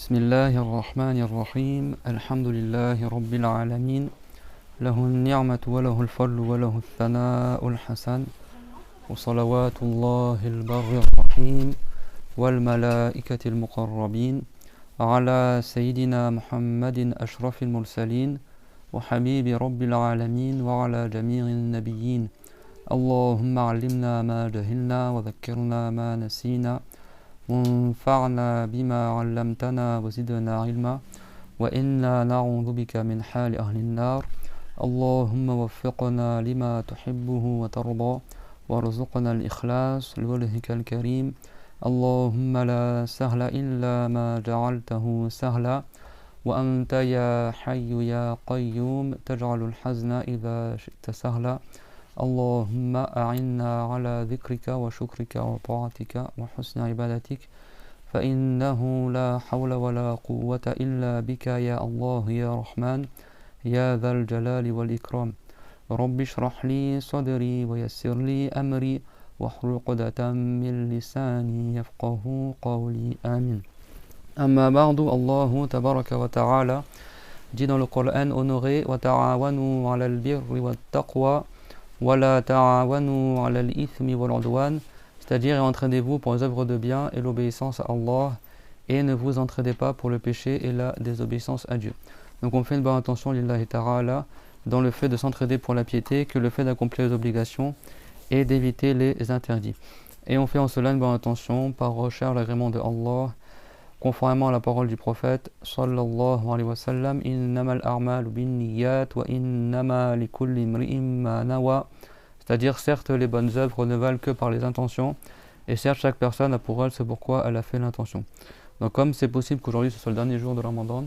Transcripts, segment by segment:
بسم الله الرحمن الرحيم الحمد لله رب العالمين له النعمة وله الفضل وله الثناء الحسن وصلوات الله البر الرحيم والملائكة المقربين على سيدنا محمد أشرف المرسلين وحبيب رب العالمين وعلى جميع النبيين اللهم علمنا ما جهلنا وذكرنا ما نسينا وانفعنا بما علمتنا وزدنا علما وإنا نعوذ بك من حال أهل النار اللهم وفقنا لما تحبه وترضى وارزقنا الإخلاص لوجهك الكريم اللهم لا سهل إلا ما جعلته سهلا وأنت يا حي يا قيوم تجعل الحزن إذا شئت سهلا اللهم أعنا على ذكرك وشكرك وطاعتك وحسن عبادتك فإنه لا حول ولا قوة إلا بك يا الله يا رحمن يا ذا الجلال والإكرام رب اشرح لي صدري ويسر لي أمري واحلل عقدة من لساني يفقه قولي آمين أما بعد الله تبارك وتعالى dit dans le Coran honoré وتعاونوا على البر والتقوى ولا تعاونوا على الإثم والعدوان, c'est-à-dire entraînez-vous pour les œuvres de bien et l'obéissance à Allah et ne vous entraînez pas pour le péché et la désobéissance à Dieu. Donc on fait une bonne intention lillahi ta'ala dans le fait de s'entraider pour la piété que le fait d'accomplir les obligations et d'éviter les interdits. Et on fait en cela une bonne intention par recherche l'agrément de Allah conformément à la parole du prophète sallallahu alayhi wa sallam innamal a'malu binniyat wa innama likulli imri'in ma nawa, c'est-à-dire certes les bonnes œuvres ne valent que par les intentions et certes chaque personne a pour elle ce pourquoi elle a fait l'intention. Donc comme c'est possible qu'aujourd'hui ce soit le dernier jour de Ramadan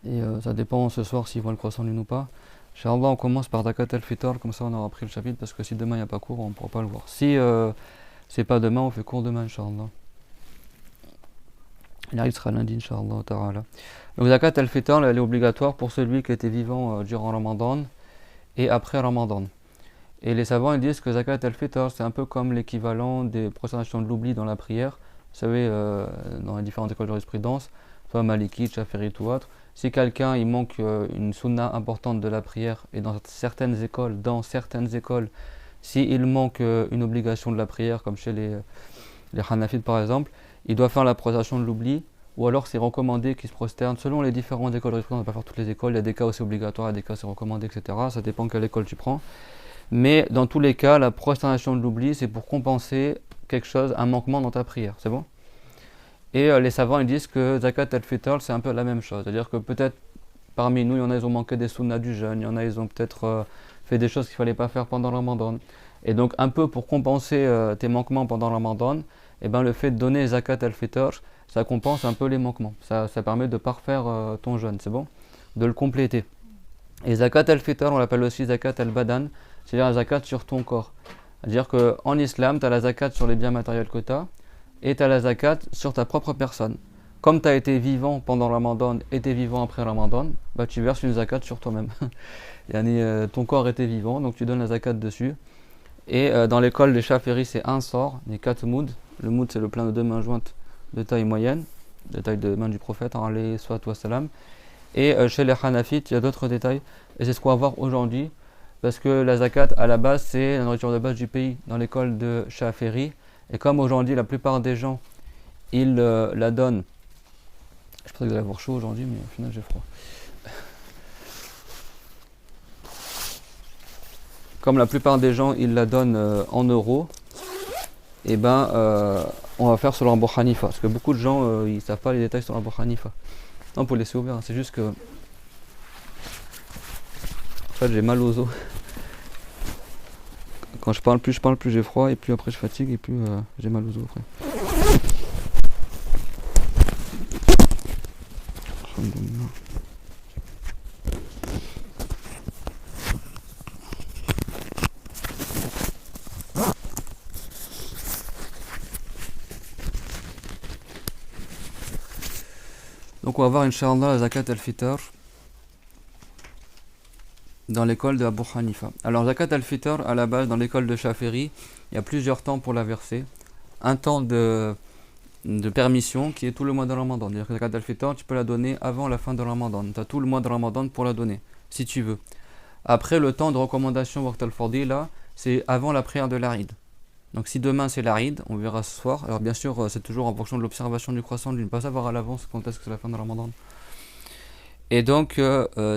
et ça dépend ce soir s'ils voient le croissant lune ou pas, Inch'Allah on commence par Zakat al-Fitr, comme ça on aura pris le chapitre parce que si demain il n'y a pas cours on ne pourra pas le voir. Si c'est pas demain on fait cours demain Inch'Allah. Il sera lundi, Inch'Allah ta'ala. Donc, Zakat al-Fitr, elle est obligatoire pour celui qui était vivant durant Ramadan et après Ramadan. Et les savants ils disent que Zakat al-Fitr, c'est un peu comme l'équivalent des prostrations de l'oubli dans la prière. Vous savez, dans les différentes écoles de jurisprudence, soit Maliki, Shafi'i ou autre, si quelqu'un il manque une sunna importante de la prière, et dans certaines écoles, s'il manque une obligation de la prière, comme chez les Hanafites par exemple, il doit faire la prostration de l'oubli, ou alors c'est recommandé qu'il se prosterne. Selon les différentes écoles de jurisprudence, on ne va pas faire toutes les écoles, il y a des cas où c'est obligatoire, il y a des cas où c'est recommandé, etc. Ça dépend quelle école tu prends. Mais dans tous les cas, la prosternation de l'oubli, c'est pour compenser quelque chose, un manquement dans ta prière, c'est bon? Et les savants ils disent que Zakat al-Fitr, c'est un peu la même chose. C'est-à-dire que peut-être parmi nous, il y en a, ils ont manqué des sunnas du jeûne, il y en a, ils ont peut-être fait des choses qu'il ne fallait pas faire pendant le Ramadan. Et donc, un peu pour compenser tes manquements pendant le Ramadan, et ben, le fait de donner Zakat al-Fitr, ça compense un peu les manquements. Ça permet de parfaire ton jeûne, c'est bon? De le compléter. Et Zakat al-Fitr, on l'appelle aussi Zakat al-Badan, c'est-à-dire la Zakat sur ton corps. C'est-à-dire qu'en islam, tu as la Zakat sur les biens matériels que tu as, et tu as la Zakat sur ta propre personne. Comme tu as été vivant pendant le Ramadan et tu es vivant après le Ramadan, bah, tu verses une Zakat sur toi-même. Ton corps était vivant, donc tu donnes la Zakat dessus. Et dans l'école des Shafi'i, c'est un sort, les 4 moods. Le mood, c'est le plein de 2 mains jointes de taille moyenne, de taille de main du prophète, alayhi salatu wassalam. Et chez les Hanafites, il y a d'autres détails. Et c'est ce qu'on va voir aujourd'hui, parce que la zakat, à la base, c'est la nourriture de base du pays, dans l'école de Shafi'i. Et comme aujourd'hui, la plupart des gens, ils la donnent. Je pensais que vous allez avoir chaud aujourd'hui, mais au final, j'ai froid. Comme la plupart des gens, ils la donnent en euros, et ben on va faire sur l'Abu Hanifa, parce que beaucoup de gens ils savent pas les détails sur l'Abu Hanifa. Non, pour laisser ouvert, c'est juste que en fait j'ai mal aux os. Quand je parle plus j'ai froid, et plus après je fatigue, et plus j'ai mal aux os après. Donc on va voir Inch'Allah la Zakat al-Fitr dans l'école de Abu Hanifa. Alors Zakat al-Fitr à la base dans l'école de Shafi'i, il y a plusieurs temps pour la verser. Un temps de de permission qui est tout le mois de Ramadan. C'est-à-dire que la zakat al-fitr, tu peux la donner avant la fin de Ramadan. Tu as tout le mois de Ramadan pour la donner, si tu veux. Après, le temps de recommandation Waqt al-Fadila, c'est avant la prière de l'Aïd. Donc si demain c'est l'Aïd, on verra ce soir. Alors bien sûr, c'est toujours en fonction de l'observation du croissant de lune, pas savoir à l'avance quand est-ce que c'est la fin de Ramadan. Et donc,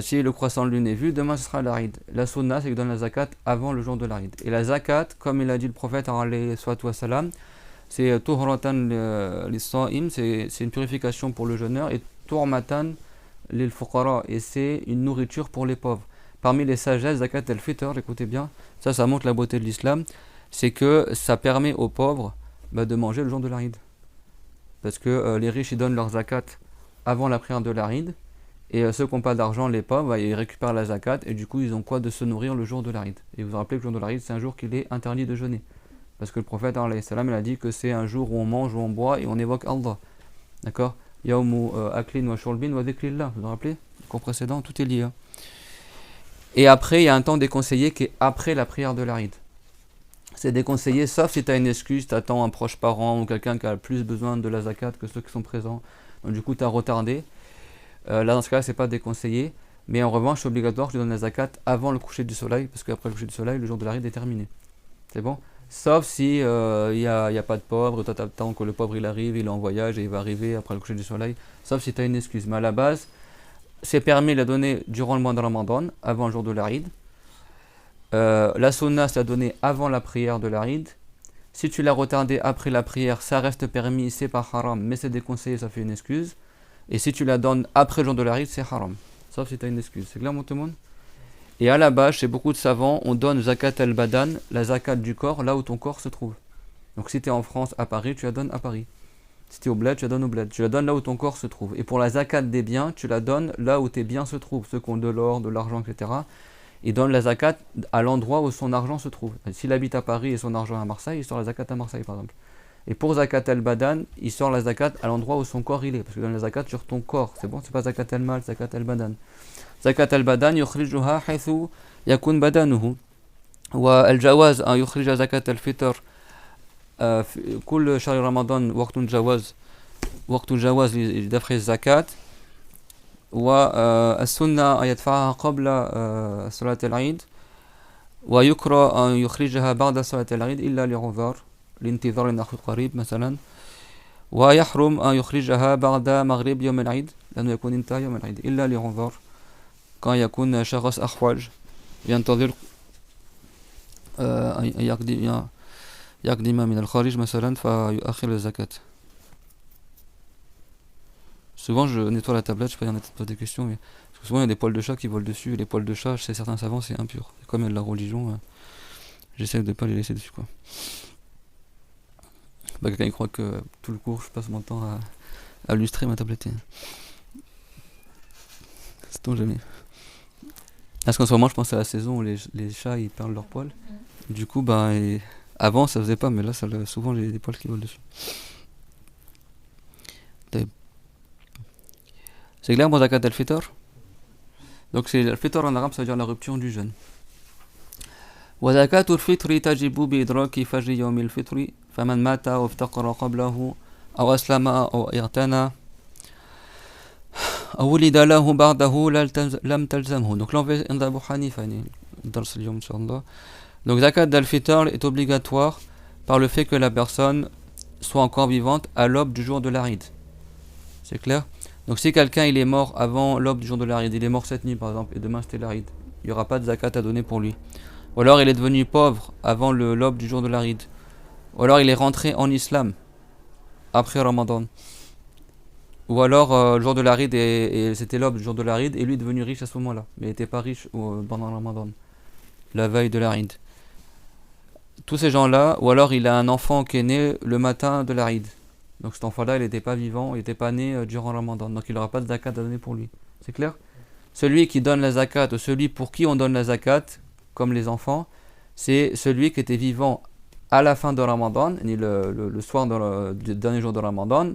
si le croissant de lune est vu, demain ce sera l'Aïd. La sunna, c'est qu'il donne la zakat avant le jour de l'Aïd. Et la zakat, comme il a dit le prophète, c'est tuhratan lis-sa'im, c'est une purification pour le jeûneur, et turmatan lil-fuqara, et c'est une nourriture pour les pauvres. Parmi les sagesses, zakat al-fitr, écoutez bien, ça montre la beauté de l'islam, c'est que ça permet aux pauvres de manger le jour de l'Aïd. Parce que les riches, ils donnent leur zakat avant la prière de l'Aïd, et ceux qui n'ont pas d'argent, les pauvres, ils récupèrent la zakat, et du coup, ils ont quoi de se nourrir le jour de l'Aïd. Et vous vous rappelez que le jour de l'Aïd, c'est un jour qu'il est interdit de jeûner. Parce que le prophète, alayhi salam, il a dit que c'est un jour où on mange, où on boit, et on évoque Allah. D'accord? Yawmu aklin wa shurbin wa dhikrillah. Vous vous rappelez? Le cours précédent, tout est lié. Hein. Et après, il y a un temps déconseillé qui est après la prière de l'Aïd. C'est déconseillé, sauf si tu as une excuse, tu attends un proche parent ou quelqu'un qui a plus besoin de la zakat que ceux qui sont présents. Donc du coup, tu as retardé. Là, dans ce cas-là, c'est pas déconseillé. Mais en revanche, c'est obligatoire que tu donnes la zakat avant le coucher du soleil, parce qu'après le coucher du soleil, le jour de l'Aïd est terminé. C'est bon? Sauf si y a pas de pauvre, toi tu attends que le pauvre il arrive, il est en voyage et il va arriver après le coucher du soleil. Sauf si tu as une excuse. Mais à la base, c'est permis de la donner durant le mois de Ramadan, avant le jour de l'Aïd. La sunna, c'est la donner avant la prière de l'Aïd. Si tu l'as retardé après la prière, ça reste permis, c'est pas haram, mais c'est déconseillé, ça fait une excuse. Et si tu la donnes après le jour de l'Aïd, c'est haram. Sauf si tu as une excuse. C'est clair, mon tout le monde? Et à la base, chez beaucoup de savants, on donne zakat al-badan, la zakat du corps, là où ton corps se trouve. Donc si tu es en France, à Paris, tu la donnes à Paris. Si tu es au bled, tu la donnes au bled. Tu la donnes là où ton corps se trouve. Et pour la zakat des biens, tu la donnes là où tes biens se trouvent. Ceux qui ont de l'or, de l'argent, etc. Ils donnent la zakat à l'endroit où son argent se trouve. S'il habite à Paris et son argent à Marseille, il sort la zakat à Marseille, par exemple. Et pour zakat al-badan, il sort la zakat à l'endroit où son corps il est. Parce qu'il donne la zakat sur ton corps. C'est bon, c'est pas zakat al-mal, zakat al-badan. zakat al-badan yukhrijuha haythu yakun badanuhu. والجواز أن يخرج زكاة الفطر كل شهر رمضان وقت الجواز لدفع الزكاة والسنة أن يدفعها قبل صلاة العيد ويكره أن يخرجها بعد صلاة العيد إلا لعذر لانتظار النخل قريب مثلا ويحرم أن يخرجها بعد مغرب يوم العيد لأنه يكون انتهى يوم العيد إلا لعذر كان يكون شخص أحوج ينتظر يقدم من الخارج مثلا فيؤخر الزكاة. Souvent je nettoie la tablette, je sais pas, il y en a qui posent des questions, mais parce que souvent il y a des poils de chat qui volent dessus, et les poils de chat, chez certains savants, c'est impur. Comme il y a de la religion, j'essaie de pas les laisser dessus, quoi. Quelqu'un il croit que tout le cours je passe mon temps à illustrer ma tablette. C'est jamais. Parce qu'en ce moment je pense à la saison où les chats ils perdent leurs poils. Du coup, avant ça faisait pas, mais là souvent j'ai des poils qui volent dessus. C'est clair pour zakat al-fitr? Donc c'est al-fitr en arabe, ça veut dire la rupture du jeûne. وزكاة الفطر تجب بإدراك فجر يوم الفطر فمن مات أو افتقر قبله أو أسلم أو اغتنى أو ولد له بعده لم تلزمه. Donc là on va عند أبو حنيفة درس اليوم إن شاء الله. Donc zakat al-fitr est obligatoire par le fait que la personne soit encore vivante à l'aube du jour de l'Aïd. C'est clair? Donc si quelqu'un il est mort avant l'aube du jour de l'Aïd, il est mort cette nuit par exemple, et demain c'était l'Aïd, il n'y aura pas de zakat à donner pour lui. Ou alors il est devenu pauvre avant l'aube du jour de l'Aïd. Ou alors il est rentré en islam après Ramadan. Ou alors le jour de l'Aïd, et c'était l'aube du jour de l'Aïd, et lui est devenu riche à ce moment-là, mais il n'était pas riche pendant Ramadan, la veille de l'Aïd. Tous ces gens-là, ou alors il a un enfant qui est né le matin de l'Aïd. Donc cet enfant-là, il n'était pas vivant, il n'était pas né durant Ramadan. Donc il n'aura pas de zakat à donner pour lui. C'est clair? Celui qui donne la zakat, ou celui pour qui on donne la zakat, comme les enfants, c'est celui qui était vivant à la fin de Ramadan, le soir du dernier jour de Ramadan,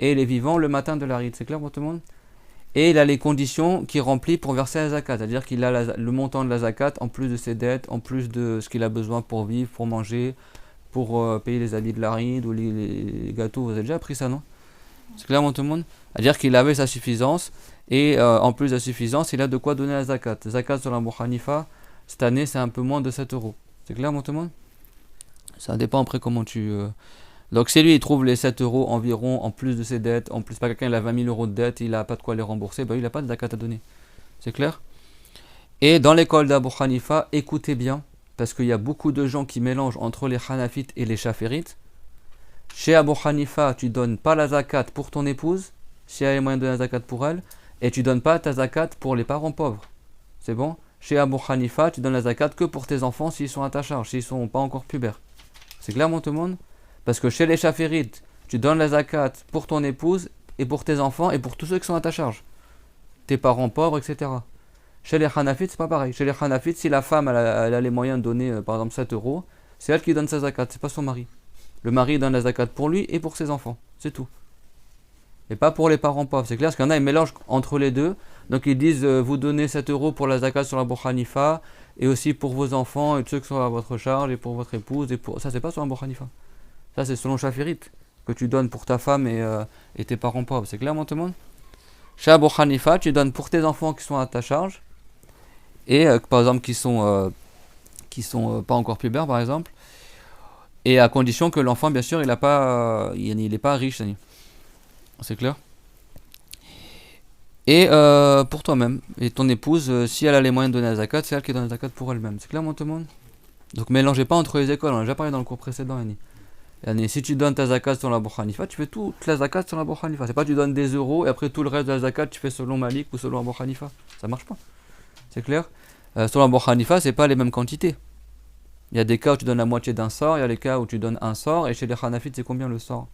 et il est vivant le matin de l'Aïd. C'est clair pour tout le monde? Et il a les conditions qu'il remplit pour verser la zakat, c'est-à-dire qu'il a le montant de la zakat en plus de ses dettes, en plus de ce qu'il a besoin pour vivre, pour manger, pour payer les habits de l'Arid ou les gâteaux. Vous avez déjà appris ça, non? C'est clairement tout le monde? C'est-à-dire qu'il avait sa suffisance et en plus de la suffisance, il a de quoi donner la zakat. La zakat sur Abu Hanifa, cette année, c'est un peu moins de 7 euros. C'est clairement tout le monde? Ça dépend après comment tu... Donc si lui il trouve les 7 euros environ en plus de ses dettes, en plus pas quelqu'un il a 20 000 euros de dettes, il n'a pas de quoi les rembourser, il n'a pas de zakat à donner. C'est clair? Et dans l'école d'Abu Hanifa, écoutez bien, parce qu'il y a beaucoup de gens qui mélangent entre les Hanafites et les Shafirites. Chez Abu Hanifa, tu donnes pas la zakat pour ton épouse, si elle a les moyens de donner la zakat pour elle, et tu donnes pas ta zakat pour les parents pauvres. C'est bon? Chez Abu Hanifa, tu donnes la zakat que pour tes enfants s'ils sont à ta charge, s'ils sont pas encore pubères. C'est clairement tout le monde? Parce que chez les Shafirites, tu donnes la zakat pour ton épouse et pour tes enfants et pour tous ceux qui sont à ta charge. Tes parents pauvres, etc. Chez les Hanafites, c'est pas pareil. Chez les Hanafites, si la femme elle a les moyens de donner par exemple 7 euros, c'est elle qui donne sa zakat, c'est pas son mari. Le mari donne la zakat pour lui et pour ses enfants, c'est tout. Et pas pour les parents pauvres, c'est clair, parce qu'il y en a, ils mélangent entre les deux. Donc ils disent, vous donnez 7 euros pour la zakat sur Abu Hanifa, et aussi pour vos enfants et ceux qui sont à votre charge, et pour votre épouse, et pour... Ça, c'est pas sur Abu Hanifa. Ça, c'est selon Shafirite, que tu donnes pour ta femme et tes parents pauvres. C'est clairement tout le monde? Chez Abu Hanifa, tu donnes pour tes enfants qui sont à ta charge, et par exemple qui sont pas encore pubères, par exemple, et à condition que l'enfant, bien sûr, il n'est pas riche. C'est clair? Et pour toi-même, et ton épouse, si elle a les moyens de donner la zakat, c'est elle qui donne la zakat pour elle-même. C'est clairement tout le monde? Donc mélangez pas entre les écoles, on a déjà parlé dans le cours précédent. Si tu donnes ta zakat sur l'Abu Hanifa, tu fais toute la zakat sur l'Abu Hanifa. C'est pas tu donnes des euros et après tout le reste de la zakat tu fais selon Malik ou selon Abu Hanifa. Ça marche pas. C'est clair? Sur l'Abu Hanifa, c'est pas les mêmes quantités. Il y a des cas où tu donnes la moitié d'un sort, il y a les cas où tu donnes un sort, et chez les Hanafites, c'est combien le sort?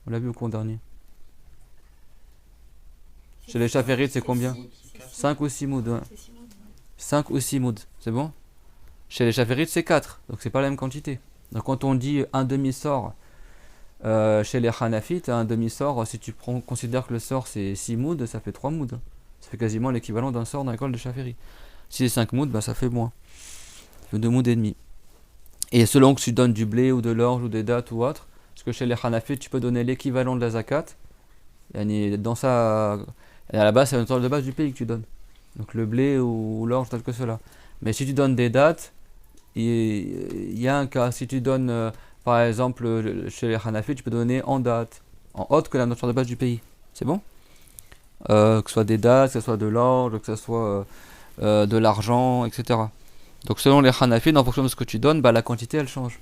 On l'a vu au cours dernier. Chez les Shafirites, c'est combien? 5 ou 6 mouds. Ouais. 5 ou 6 mouds, c'est bon? Chez les Shafirites, c'est 4, donc c'est pas la même quantité. Donc quand on dit un demi-sort chez les Hanafites, un demi-sort, si tu considères que le sort c'est 6 mouds, ça fait 3 mouds. Ça fait quasiment l'équivalent d'un sort dans l'école de Shafiri. Si c'est 5 mouds, ça fait moins. Ça fait 2 mouds et demi. Et selon que tu donnes du blé ou de l'orge ou des dattes ou autre, parce que chez les Hanafites, tu peux donner l'équivalent de la zakat. Dans ça, à la base, c'est une sorte de base du pays que tu donnes. Donc le blé ou l'orge, tel que cela. Mais si tu donnes des dattes, il y a un cas. Si tu donnes, par exemple, chez les Hanafites, tu peux donner en dattes, en autre que la notion de base du pays. C'est bon? Que ce soit des dattes, que ce soit de l'orge, que ce soit de l'argent, etc. Donc selon les Hanafites, en fonction de ce que tu donnes, la quantité elle change.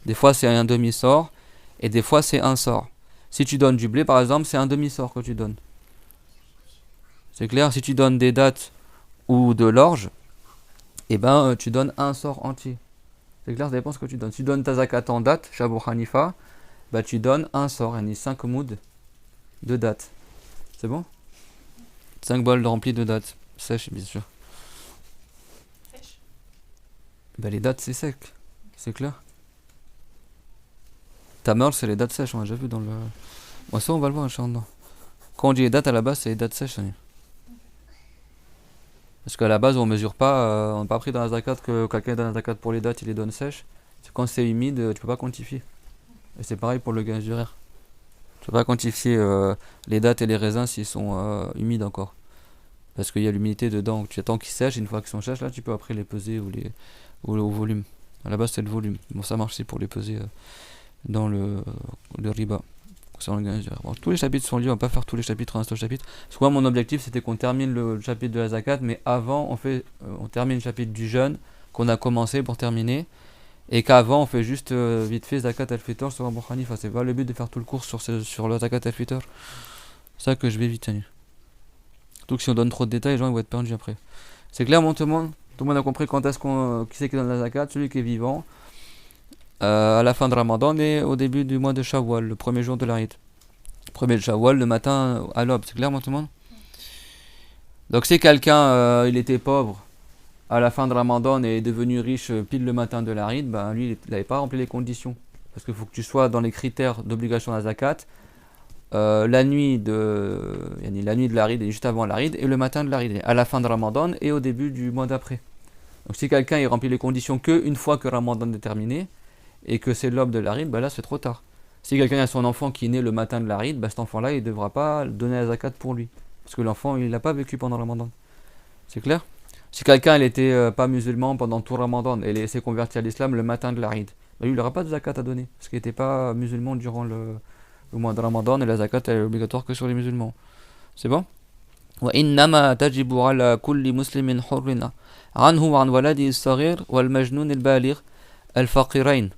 Des fois c'est un demi-sort et des fois c'est un sort. Si tu donnes du blé par exemple, c'est un demi-sort que tu donnes. C'est clair? Si tu donnes des dattes ou de l'orge, tu donnes un sort entier. C'est clair? Ça dépend de ce que tu donnes. Si tu donnes ta zakat en dattes, chez Abu Hanifa, tu donnes un sort, 5 mouds de dattes. C'est bon? 5 bols remplis de dattes. Sèches, bien sûr. Les dattes, c'est sec. C'est clair? Tamar, c'est les dattes sèches, on a déjà vu dans le... Bon, ça, on va le voir, Inch'Allah. Quand on dit les dattes, à la base, c'est les dattes sèches. Parce qu'à la base, on mesure pas, on n'a pas pris dans la zakat que quelqu'un donne la zakat pour les dattes, il les donne sèches. C'est quand c'est humide, tu peux pas quantifier. Et c'est pareil pour le gaz d'uraire. Tu peux pas quantifier les dattes et les raisins s'ils sont humides encore. Parce qu'il y a l'humidité dedans. Tu attends qu'ils sèchent, une fois qu'ils sont sèches, là, tu peux après les peser ou au volume. À la base, c'est le volume. Bon, ça marche aussi pour les peser dans le riba. Bon, tous les chapitres sont liés, on va pas faire tous les chapitres en un seul chapitre. Parce que moi, mon objectif, c'était qu'on termine le chapitre de la zakat, mais avant, on termine le chapitre du jeûne, qu'on a commencé pour terminer, et qu'avant, on fait juste vite fait zakat al-fitr sur Abu Hanifa. C'est pas le but de faire tout le cours sur le zakat al-fitr. C'est ça que je vais vite tenir. Surtout que si on donne trop de détails, les gens ils vont être perdus après. C'est clair, tout le monde a compris quand est-ce qui c'est qui donne la zakat? Celui qui est vivant, à la fin de Ramadan et au début du mois de Shawwal, le premier jour de l'Aïd. Premier de Shawwal, le matin à l'aube. C'est clair, tout le monde? Donc si quelqu'un il était pauvre à la fin de Ramadan et est devenu riche pile le matin de l'Aïd, lui il n'avait pas rempli les conditions. Parce qu'il faut que tu sois dans les critères d'obligation de la zakat. La nuit de l'Aïd est juste avant l'Aïd et le matin de l'Aïd, à la fin de Ramadan et au début du mois d'après. Donc si quelqu'un il remplit les conditions qu'une fois que Ramadan est terminé, et que c'est l'aube de l'Arid, bah là c'est trop tard. Si quelqu'un a son enfant qui est né le matin de l'Arid, bah cet enfant-là il ne devra pas donner la zakat pour lui. Parce que l'enfant il n'a pas vécu pendant le Ramadan. C'est clair? Si quelqu'un il était pas musulman pendant tout le Ramadan et il s'est converti à l'islam le matin de l'Arid, bah lui il n'aura pas de zakat à donner. Parce qu'il n'était pas musulman durant le mois de Ramadan et la zakat elle est obligatoire que sur les musulmans. C'est bon? وإنما تجب على كل مسلم حر عنه وعن ولده الصغير والمجنون البالغ الفقيرين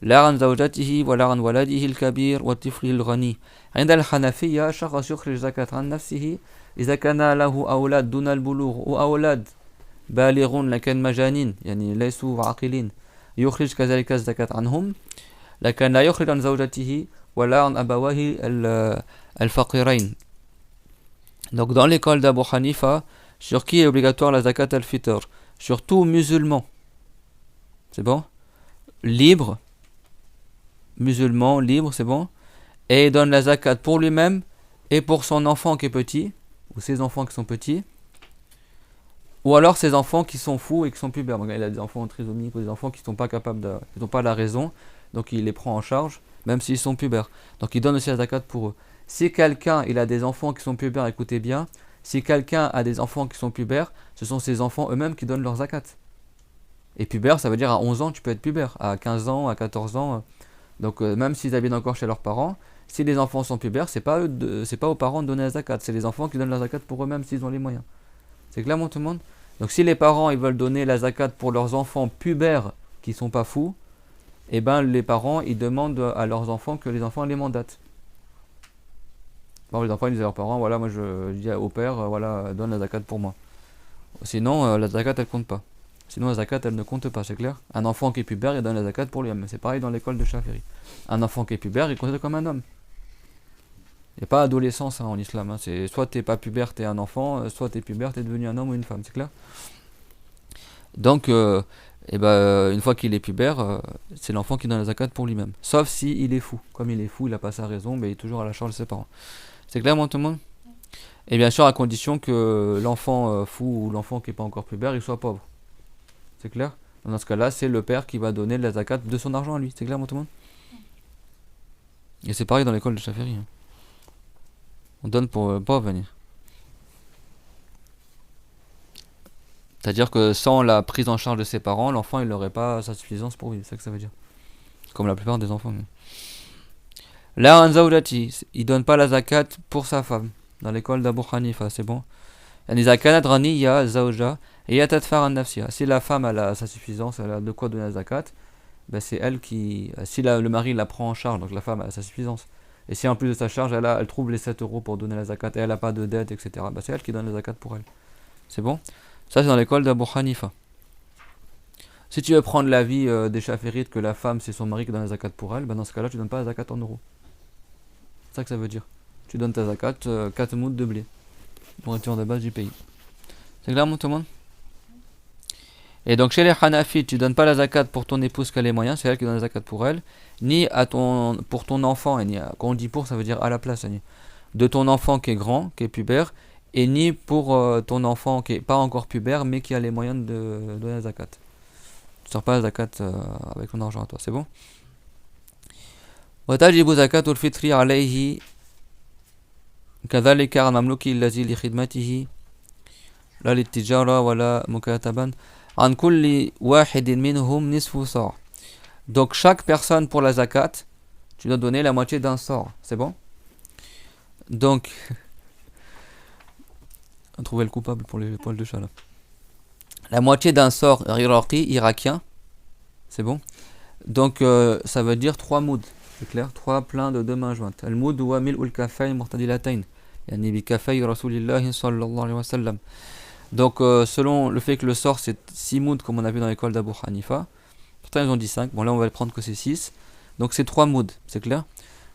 لا عن زوجته ولا عن ولده الكبير والطفل الغني. عند الحنفية شخص يخرج زكاة عن نفسه إذا كان له أولاد دون البلوغ وأولاد بالغون لكن مجانين يعني ليسوا عاقلين يخرج كذلك الزكاة عنهم لكن لا يخرج عن زوجته ولا عن أبويه الفقيرين. Donc dans l'école d'Abu Hanifa, sur qui est obligatoire la zakat al-fitr? Sur tout musulman. C'est bon? Libre. Musulman, libre, c'est bon? Et il donne la zakat pour lui-même et pour son enfant qui est petit, ou ses enfants qui sont petits, ou alors ses enfants qui sont fous et qui sont pubères. Il a des enfants trisomiques ou des enfants qui ne sont pas capables qui n'ont pas la raison, donc il les prend en charge, même s'ils sont pubères. Donc il donne aussi la zakat pour eux. Si quelqu'un il a des enfants qui sont pubères, écoutez bien, si quelqu'un a des enfants qui sont pubères, ce sont ses enfants eux-mêmes qui donnent leur zakat. Et pubère, ça veut dire à 11 ans tu peux être pubère, à 15 ans, à 14 ans. Donc même s'ils habitent encore chez leurs parents, si les enfants sont pubères, c'est pas aux parents de donner la zakat, c'est les enfants qui donnent la zakat pour eux-mêmes s'ils ont les moyens. C'est clair tout le monde? Donc si les parents ils veulent donner la zakat pour leurs enfants pubères qui sont pas fous, et ben les parents ils demandent à leurs enfants que les enfants les mandatent. Bon, les enfants ils disent à leurs parents voilà moi je dis au père voilà donne la zakat pour moi. Sinon la zakat elle compte pas. Sinon la zakat elle ne compte pas, c'est clair? Un enfant qui est pubère il donne la zakat pour lui-même. C'est pareil dans l'école de Shafiri. Un enfant qui est pubère il compte comme un homme. Il n'y a pas d'adolescence en islam. C'est soit t'es pas pubère t'es un enfant, soit t'es pubère t'es devenu un homme ou une femme, c'est clair? Donc une fois qu'il est pubère, c'est l'enfant qui donne la zakat pour lui-même. Sauf si il est fou. Comme il est fou, il n'a pas sa raison, il est toujours à la charge de ses parents. C'est clair tout le monde? Et bien sûr à condition que l'enfant fou ou l'enfant qui n'est pas encore pubère il soit pauvre. C'est clair? Dans ce cas-là, c'est le père qui va donner la zakat de son argent à lui. C'est clair tout le monde? Et c'est pareil dans l'école de Shafiri. On donne pour pas venir. C'est-à-dire que sans la prise en charge de ses parents, l'enfant il n'aurait pas sa suffisance pour vivre. C'est ça que ça veut dire. Comme la plupart des enfants. Là, en zawjati, il donne pas la zakat pour sa femme. Dans l'école d'Abu Hanifa, c'est bon. Si la femme elle a sa suffisance, elle a de quoi donner la zakat, ben c'est elle qui. Si le mari la prend en charge, donc la femme a sa suffisance. Et si en plus de sa charge, elle trouve les 7 euros pour donner la zakat et elle n'a pas de dette, etc., ben c'est elle qui donne la zakat pour elle. C'est bon? Ça, c'est dans l'école d'Abu Hanifa. Si tu veux prendre l'avis des chaférites que la femme, c'est son mari qui donne la zakat pour elle, ben dans ce cas-là, tu ne donnes pas la zakat en euros. C'est ça que ça veut dire. Tu donnes ta zakat 4 mouds de blé. Nourriture de base du pays. C'est clair, tout le monde? Et donc, chez les Hanafites, tu ne donnes pas la zakat pour ton épouse qui a les moyens, c'est elle qui donne la zakat pour elle, ni pour ton enfant, et quand on dit pour, ça veut dire à la place, de ton enfant qui est grand, qui est pubère, et ni pour ton enfant qui n'est pas encore pubère, mais qui a les moyens de donner la zakat. Tu ne sors pas la zakat avec ton argent à toi, c'est bon? وتجب زكاة الفطر عليه كذلك على المملوك الذي لخدمته لا للتجارة ولا مكاتبا عن كل واحد منهم نصف صاع. Donc chaque personne pour la zakat, tu dois donner la moitié d'un sort, c'est bon? Donc on trouvait le coupable pour les poils de chat là. La moitié d'un sort irakien, c'est bon? Donc ça veut dire 3 moods, c'est clair? 3 pleins de 2 mains jointes. Al-moud wa mil'ul kafayn mu'tadilatayn. Yani bi kafay rasulillahi sallallahu alayhi wa sallam. Donc selon le fait que le sort c'est 6 moods comme on a vu dans l'école d'Abu Hanifa, pourtant ils ont dit 5, bon là on va le prendre que c'est 6, donc c'est 3 moods, c'est clair?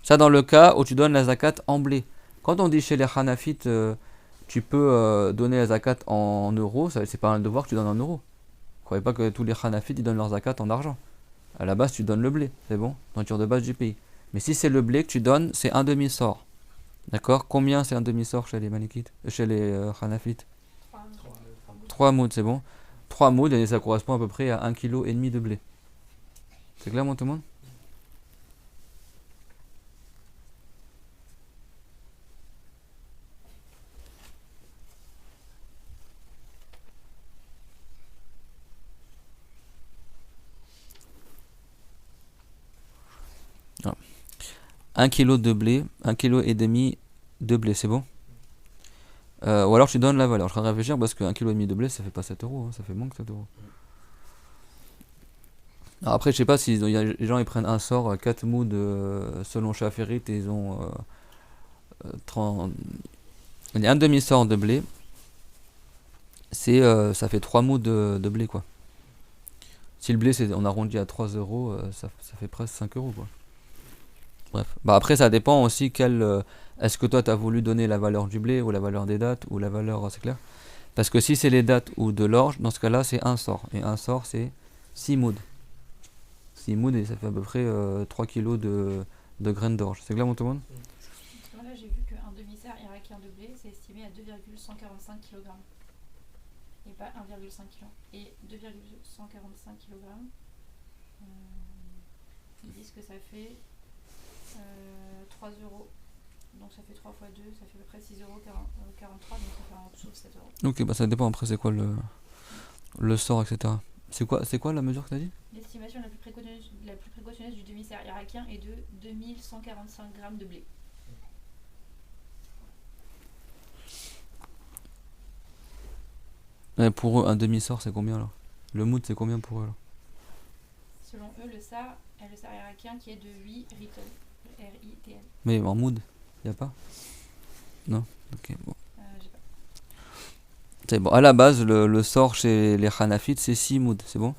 Ça dans le cas où tu donnes la zakat en blé. Quand on dit chez les Hanafites tu peux donner la zakat en euros, c'est pas un devoir que tu donnes en euros. Ne croyez pas que tous les Hanafites ils donnent leur zakat en argent. À la base tu donnes le blé, c'est bon? Nourriture de base du pays. Mais si c'est le blé que tu donnes, c'est un demi-sort. D'accord? Combien c'est un demi-sort chez les Malikites, chez les Hanafites? 3 moods, c'est bon? 3 moods, et ça correspond à peu près à 1,5 kg de blé. C'est clair, tout le monde? Ah. 1 kg de blé, 1,5 kg de blé, c'est bon? Ou alors tu donnes la valeur. Je suis en train de réfléchir parce que 1,5 kg de blé, ça fait pas 7 euros, hein, ça fait moins que 7 euros. Alors après, je sais pas si les gens ils prennent un sort, 4 moods selon Chafirit et ils ont 30. Il y a un demi-sort de blé, ça fait 3 moods de blé quoi. Si le blé on arrondit à 3 euros, ça fait presque 5 euros quoi. Bref. Bah après, ça dépend aussi est-ce que toi tu as voulu donner la valeur du blé ou la valeur des dattes ou la valeur. C'est clair? Parce que si c'est les dattes ou de l'orge, dans ce cas-là, c'est un sort. Et un sort, c'est 6 moods. 6 moods et ça fait à peu près 3 kilos de graines d'orge. C'est clair, mon tout le monde? Là, j'ai vu qu'un demi-serre irakien de blé, c'est estimé à 2,145 kg. Et pas 1,5 kg. Et 2,145 kg, ils disent que ça fait 3 euros. Donc ça fait 3 fois 2, ça fait à peu près 6,43 euros, donc ça fait en dessous de 7 euros. Ok, bah ça dépend après c'est quoi le sort, etc. C'est quoi la mesure que tu as dit? L'estimation la plus précautionneuse du demi-serre irakien est de 2145 g de blé. Et pour eux, un demi-sort, c'est combien là? Le mood, c'est combien pour eux là? Selon eux, le SAR irakien qui est de 8 ritol. RITL. Mais en mood, y a pas? Non? Ok, bon. J'ai pas. C'est bon. À la base, le sort chez les Hanafites, c'est 6 moods, c'est bon?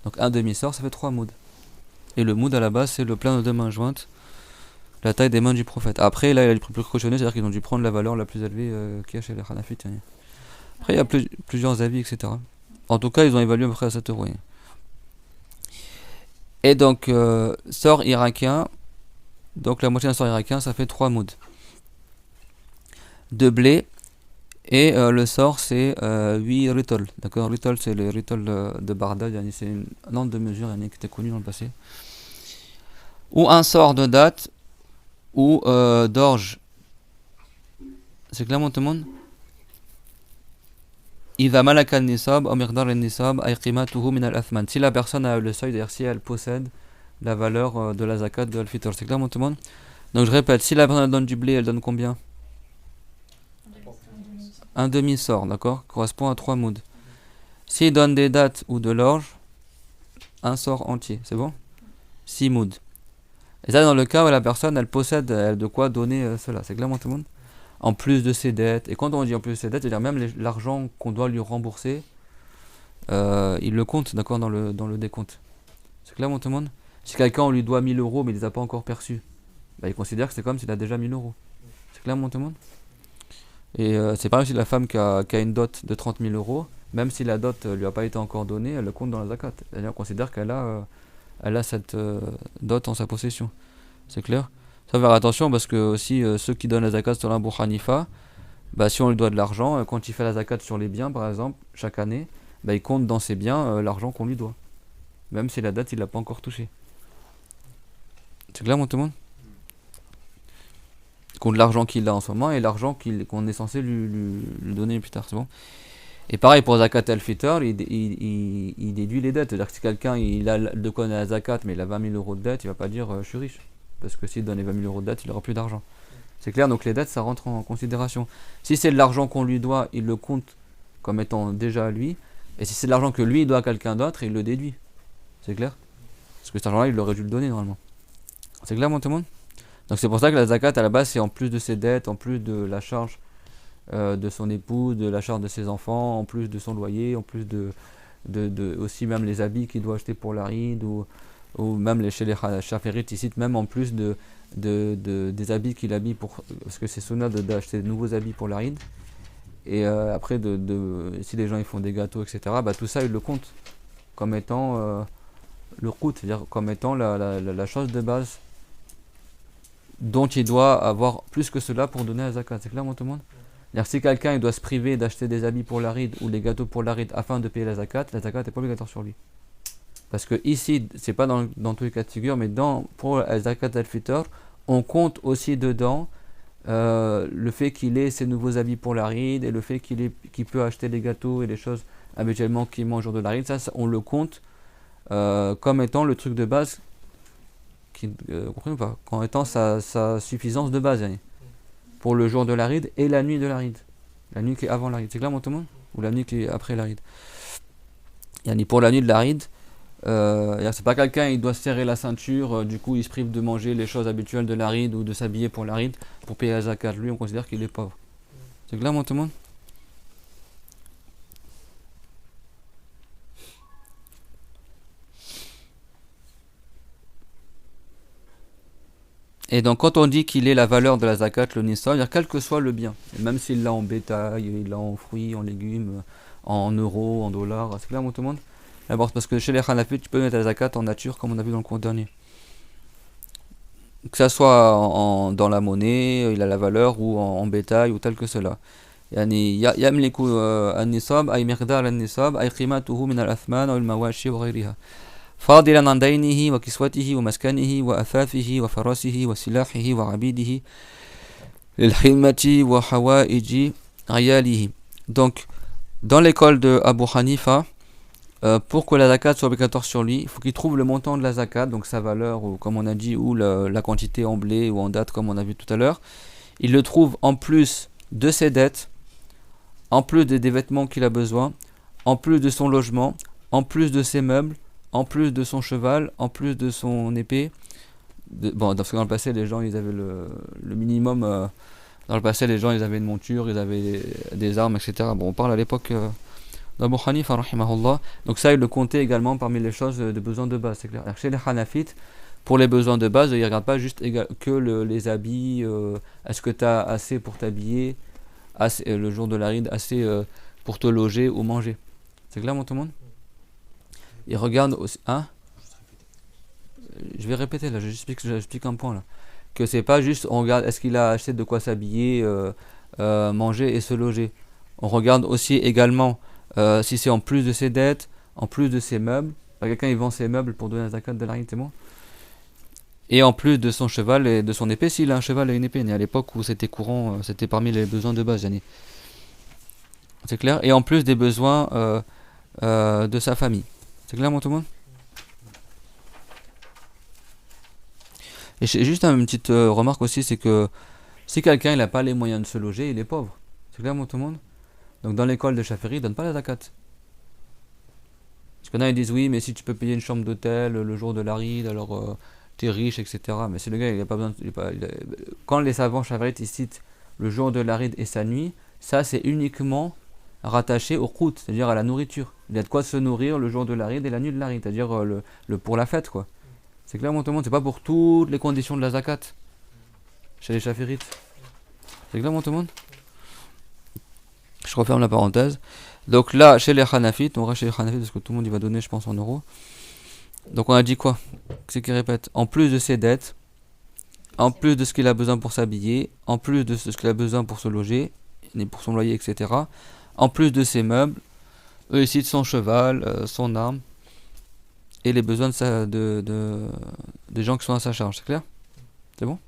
Donc un demi-sort, ça fait 3 moods. Et le mood à la base, c'est le plein de deux mains jointes, la taille des mains du prophète. Après, là, il y a les plus précautionneux, c'est-à-dire qu'ils ont dû prendre la valeur la plus élevée qu'il y a chez les Hanafites. Après, il y a plusieurs avis, etc. En tout cas, ils ont évalué à peu près à 7 euros. Et donc, sort irakien, donc la moitié d'un sort irakien, ça fait 3 moods de blé. Et le sort, c'est 8 ritol. D'accord? Ritol, c'est le ritol de Bagdad. C'est un ordre de mesure qui était connu dans le passé. Ou un sort de date, ou d'orge. C'est clair, tout le monde? إذا ملك النصاب أو مقدار النصاب أي قيمته من الأثمان. Si la personne a le seuil, c'est-à-dire si elle possède la valeur de la zakat de al-fitr. C'est clair, tout le monde? Donc je répète, si la personne donne du blé, elle donne combien? Un demi-sort, d'accord? Correspond à 3 moods. S'il donne des dattes ou de l'orge, un sort entier, c'est bon? 6 moods. Et ça, dans le cas où la personne, elle possède de quoi donner cela. C'est clair, tout le monde? En plus de ses dettes. Et quand on dit en plus de ses dettes, c'est-à-dire même l'argent qu'on doit lui rembourser, il le compte, d'accord, dans le décompte. C'est clair, tout le monde? Si quelqu'un on lui doit 1000 euros mais il les a pas encore perçus, bah, il considère que c'est comme s'il a déjà 1000 euros. C'est clair, tout le monde? Et c'est pareil si la femme qui a une dot de 30 000 euros, même si la dot lui a pas été encore donnée, elle le compte dans la zakat. C'est-à-dire qu'on considère qu'elle a cette dot en sa possession. C'est clair? Ça va faire attention parce que aussi ceux qui donnent la zakat sur l'Abu Hanifa, bah, si on lui doit de l'argent, quand il fait la zakat sur les biens par exemple, chaque année, bah, il compte dans ses biens l'argent qu'on lui doit. Même si la date il l'a pas encore touché. C'est clair, tout le monde? Il compte l'argent qu'il a en ce moment et l'argent qu'on est censé lui donner plus tard, c'est bon? Et pareil pour zakat al-fitr, il déduit les dettes. C'est-à-dire que si quelqu'un il a de quoi donner la zakat mais il a 20 000 euros de dette, il va pas dire je suis riche. Parce que s'il donne les 20 000 euros de dette, il n'aura plus d'argent. C'est clair, donc les dettes, ça rentre en considération. Si c'est de l'argent qu'on lui doit, il le compte comme étant déjà à lui. Et si c'est de l'argent que lui doit à quelqu'un d'autre, il le déduit. C'est clair? Parce que cet argent-là, il aurait dû le donner normalement. C'est clair, tout le monde? Donc c'est pour ça que la zakat, à la base, c'est en plus de ses dettes, en plus de la charge de son époux, de la charge de ses enfants, en plus de son loyer, en plus de aussi même les habits qu'il doit acheter pour l'Aïd, ou même chez les Chaférites, ils citent même en plus des habits qu'il habille parce que c'est sunna d'acheter de nouveaux habits pour l'Aïd. Et après, si les gens ils font des gâteaux, etc., bah, tout ça, ils le comptent comme étant le coût, c'est-à-dire comme étant la chose de base dont il doit avoir plus que cela pour donner la zakat. C'est clair, tout le monde? C'est-à-dire, si quelqu'un il doit se priver d'acheter des habits pour l'Aïd ou des gâteaux pour l'Aïd afin de payer la zakat n'est pas obligatoire sur lui. Parce que ici, c'est pas dans tous les cas de figure, mais pour Zakat al-Fitr, on compte aussi dedans le fait qu'il ait ses nouveaux habits pour la ride et le fait qu'il peut acheter des gâteaux et des choses habituellement qu'il mange au jour de la ride. Ça, on le compte comme étant le truc de base, vous comprenez pas, comme étant sa suffisance de base, yani, pour le jour de la ride et la nuit de la ride. La nuit qui est avant la ride. C'est clair, mon tout le monde? Ou la nuit qui est après la ride. Yani, pour la nuit de la ride, c'est pas quelqu'un, il doit serrer la ceinture, du coup il se prive de manger les choses habituelles de la ride ou de s'habiller pour la ride pour payer la zakat. Lui, on considère qu'il est pauvre. C'est clair, mon tout le monde? Et donc, quand on dit qu'il est la valeur de la zakat, le nisab, c'est-à-dire quel que soit le bien, et même s'il l'a en bétail, il l'a en fruits, en légumes, en euros, en dollars, c'est clair, mon tout le monde? D'abord, parce que chez les Hanafites, tu peux mettre la zakat en nature, comme on a vu dans le cours dernier. Que ça soit dans la monnaie, il a la valeur, ou en bétail, ou tel que cela. يعني يملك النصاب أي مقدار النصاب أي قيمته من الأثمان والمواشي وغيرها فاضلا عن دينه وكسوته ومسكنه وأثاثه وفرسه وسلاحه وعبيده للحمة وحوائج عياله. Donc, dans l'école de Abu Hanifa, pour que la zakat soit obligatoire sur lui, il faut qu'il trouve le montant de la zakat, donc sa valeur, ou comme on a dit, ou la quantité en blé ou en date, comme on a vu tout à l'heure. Il le trouve en plus de ses dettes, en plus des vêtements qu'il a besoin, en plus de son logement, en plus de ses meubles, en plus de son cheval, en plus de son épée. Parce que dans le passé, les gens, ils avaient le minimum. Dans le passé, les gens, ils avaient une monture, ils avaient des armes, etc. Bon, on parle à l'époque d'Abu Hanifa, rahimahullah. Donc ça, il le comptait également parmi les choses de besoins de base, c'est clair. Alors, chez les Hanafites, pour les besoins de base, ils ne regardent pas juste que les habits. Est-ce que tu as assez pour t'habiller, le jour de la ride, assez pour te loger ou manger. C'est clair, tout le monde? Ils regardent aussi. Hein? Je vais répéter là, j'explique un point là. Que c'est pas juste on regarde est-ce qu'il a acheté de quoi s'habiller, manger et se loger. On regarde aussi également si c'est en plus de ses dettes, en plus de ses meubles. Quelqu'un il vend ses meubles pour donner la zakat de la ride, c'est bon? Et en plus de son cheval et de son épée, s'il a un cheval et une épée. À l'époque où c'était courant, c'était parmi les besoins de base. C'est clair? Et en plus des besoins de sa famille. C'est clair, tout le monde? Et juste une petite remarque aussi, c'est que si quelqu'un n'a pas les moyens de se loger, il est pauvre. C'est clair, tout le monde? Donc dans l'école de Shafi'i, il ne donne pas la zakat. Parce qu'il y en a, ils disent oui, mais si tu peux payer une chambre d'hôtel le jour de la ride, alors t'es riche, etc. Mais si le gars, il n'a pas besoin. Quand les savants Shafi'ites ils citent le jour de la ride et sa nuit, ça c'est uniquement rattaché au qut, c'est-à-dire à la nourriture. Il y a de quoi se nourrir le jour de la ride et la nuit de la ride, c'est-à-dire pour la fête, quoi. C'est clair, tout le monde? C'est pas pour toutes les conditions de la zakat chez les Shafi'ites. C'est clair, tout le monde? Je referme la parenthèse. Donc là, chez les Hanafites, on reste chez les Hanafites parce que tout le monde y va donner, je pense, en euros. Donc on a dit quoi? C'est qu'il répète, en plus de ses dettes, en plus de ce qu'il a besoin pour s'habiller, en plus de ce qu'il a besoin pour se loger, et pour son loyer, etc. En plus de ses meubles, eux ici de son cheval, son arme, et les besoins des gens qui sont à sa charge. C'est clair? C'est bon?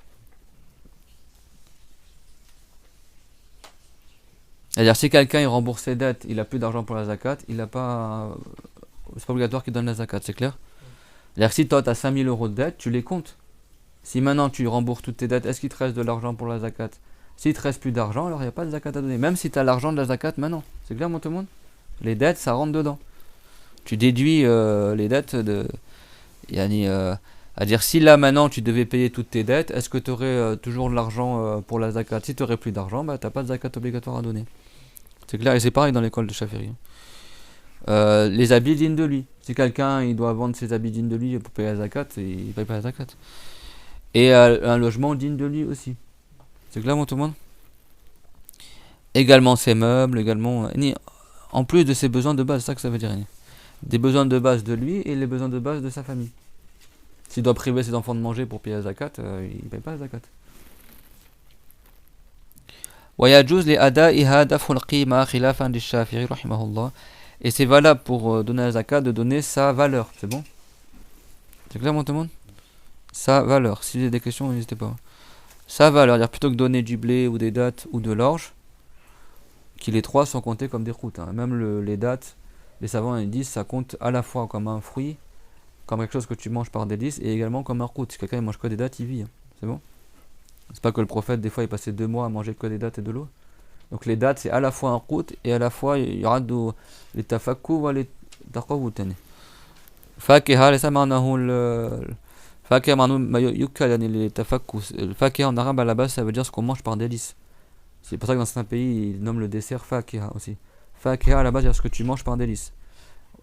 C'est-à-dire si quelqu'un il rembourse ses dettes, il a plus d'argent pour la zakat, il n'a pas, c'est pas obligatoire qu'il donne la zakat, c'est clair? C'est-à-dire que si toi tu as 5000 euros de dettes, tu les comptes. Si maintenant tu rembourses toutes tes dettes, est-ce qu'il te reste de l'argent pour la zakat? S'il te reste plus d'argent, alors il n'y a pas de zakat à donner. Même si tu as l'argent de la zakat maintenant. C'est clair, tout le monde? Les dettes, ça rentre dedans. Tu déduis les dettes de. À dire si là maintenant tu devais payer toutes tes dettes, est-ce que tu aurais toujours de l'argent pour la zakat? Si tu n'aurais plus d'argent, bah, tu n'as pas de zakat obligatoire à donner. C'est clair, et c'est pareil dans l'école de Shafi'i. Les habits dignes de lui. Si quelqu'un il doit vendre ses habits dignes de lui pour payer la zakat, il ne paye pas la zakat. Et un logement digne de lui aussi. C'est clair, tout le monde? Également ses meubles, également. En plus de ses besoins de base, c'est ça que ça veut dire. Des besoins de base de lui et les besoins de base de sa famille. S'il doit priver ses enfants de manger pour payer la zakat, il ne paye pas la zakat. ويجوز لأدائها دفع القيمة خلافا للشافعي رحمه الله. Et c'est valable pour donner la zakat de donner sa valeur, c'est bon? C'est clair, tout le monde? Sa valeur. Si vous avez des questions, n'hésitez pas. Sa valeur, c'est-à-dire plutôt que donner du blé ou des dattes ou de l'orge, qui les trois sont comptés comme des routes. Hein. Même les dattes, les savants ils disent ça compte à la fois comme un fruit, comme quelque chose que tu manges par délice, et également comme un route. Si quelqu'un il mange que des dattes, il vit. Hein. C'est bon? C'est pas que le prophète, des fois, il passait 2 mois à manger que des dattes et de l'eau. Donc les dattes, c'est à la fois un route et à la fois il y aura les tafakku ou les taqawutani. Fakiha, les samanahu Fakir les tafakku. Le fakir en arabe à la base ça veut dire ce qu'on mange par délice. C'est pour ça que dans certains pays ils nomment le dessert fakiha aussi. Fakiha à la base c'est ce que tu manges par délice.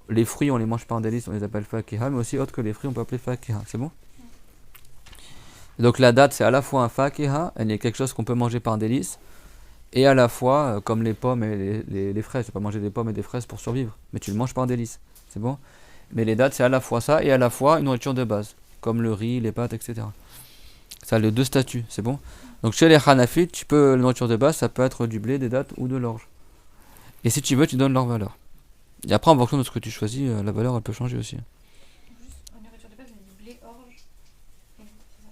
Les fruits on les mange par délice, on les appelle fakiha, mais aussi autre que les fruits on peut appeler fakiha, c'est bon? Donc la date c'est à la fois un fakiha, elle est quelque chose qu'on peut manger par délice, et à la fois comme les pommes et les fraises, tu peux pas manger des pommes et des fraises pour survivre, mais tu le manges par délice, c'est bon? Mais les dates c'est à la fois ça et à la fois une nourriture de base, comme le riz, les pâtes, etc. Ça a les deux statuts, c'est bon? Donc chez les Hanafites, tu peux, la nourriture de base, ça peut être du blé, des dattes ou de l'orge. Et si tu veux, tu donnes leur valeur. Et après, en fonction de ce que tu choisis, la valeur, elle peut changer aussi. Juste, en nourriture de base, on a dit blé, orge. Et c'est ça.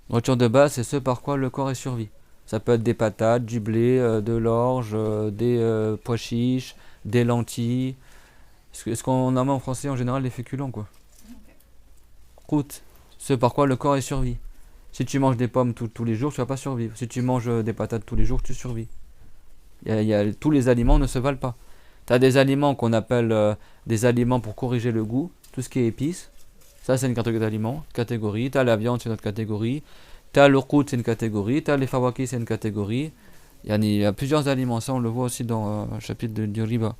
Nourriture de base, c'est ce par quoi le corps est survie. Ça peut être des patates, du blé, de l'orge, des pois chiches, des lentilles. Ce qu'on a en français, en général, les féculents, quoi. Ok. Croûte, ce par quoi le corps est survie. Si tu manges des pommes tous les jours, tu vas pas survivre. Si tu manges des patates tous les jours, tu survis. Tous les aliments ne se valent pas. Tu as des aliments qu'on appelle des aliments pour corriger le goût. Tout ce qui est épices, ça c'est une catégorie d'aliments. Tu as la viande, c'est une autre catégorie. Tu as le roux, c'est une catégorie. Tu as les fawaki, c'est une catégorie. Il y a plusieurs aliments. Ça on le voit aussi dans le chapitre du riba.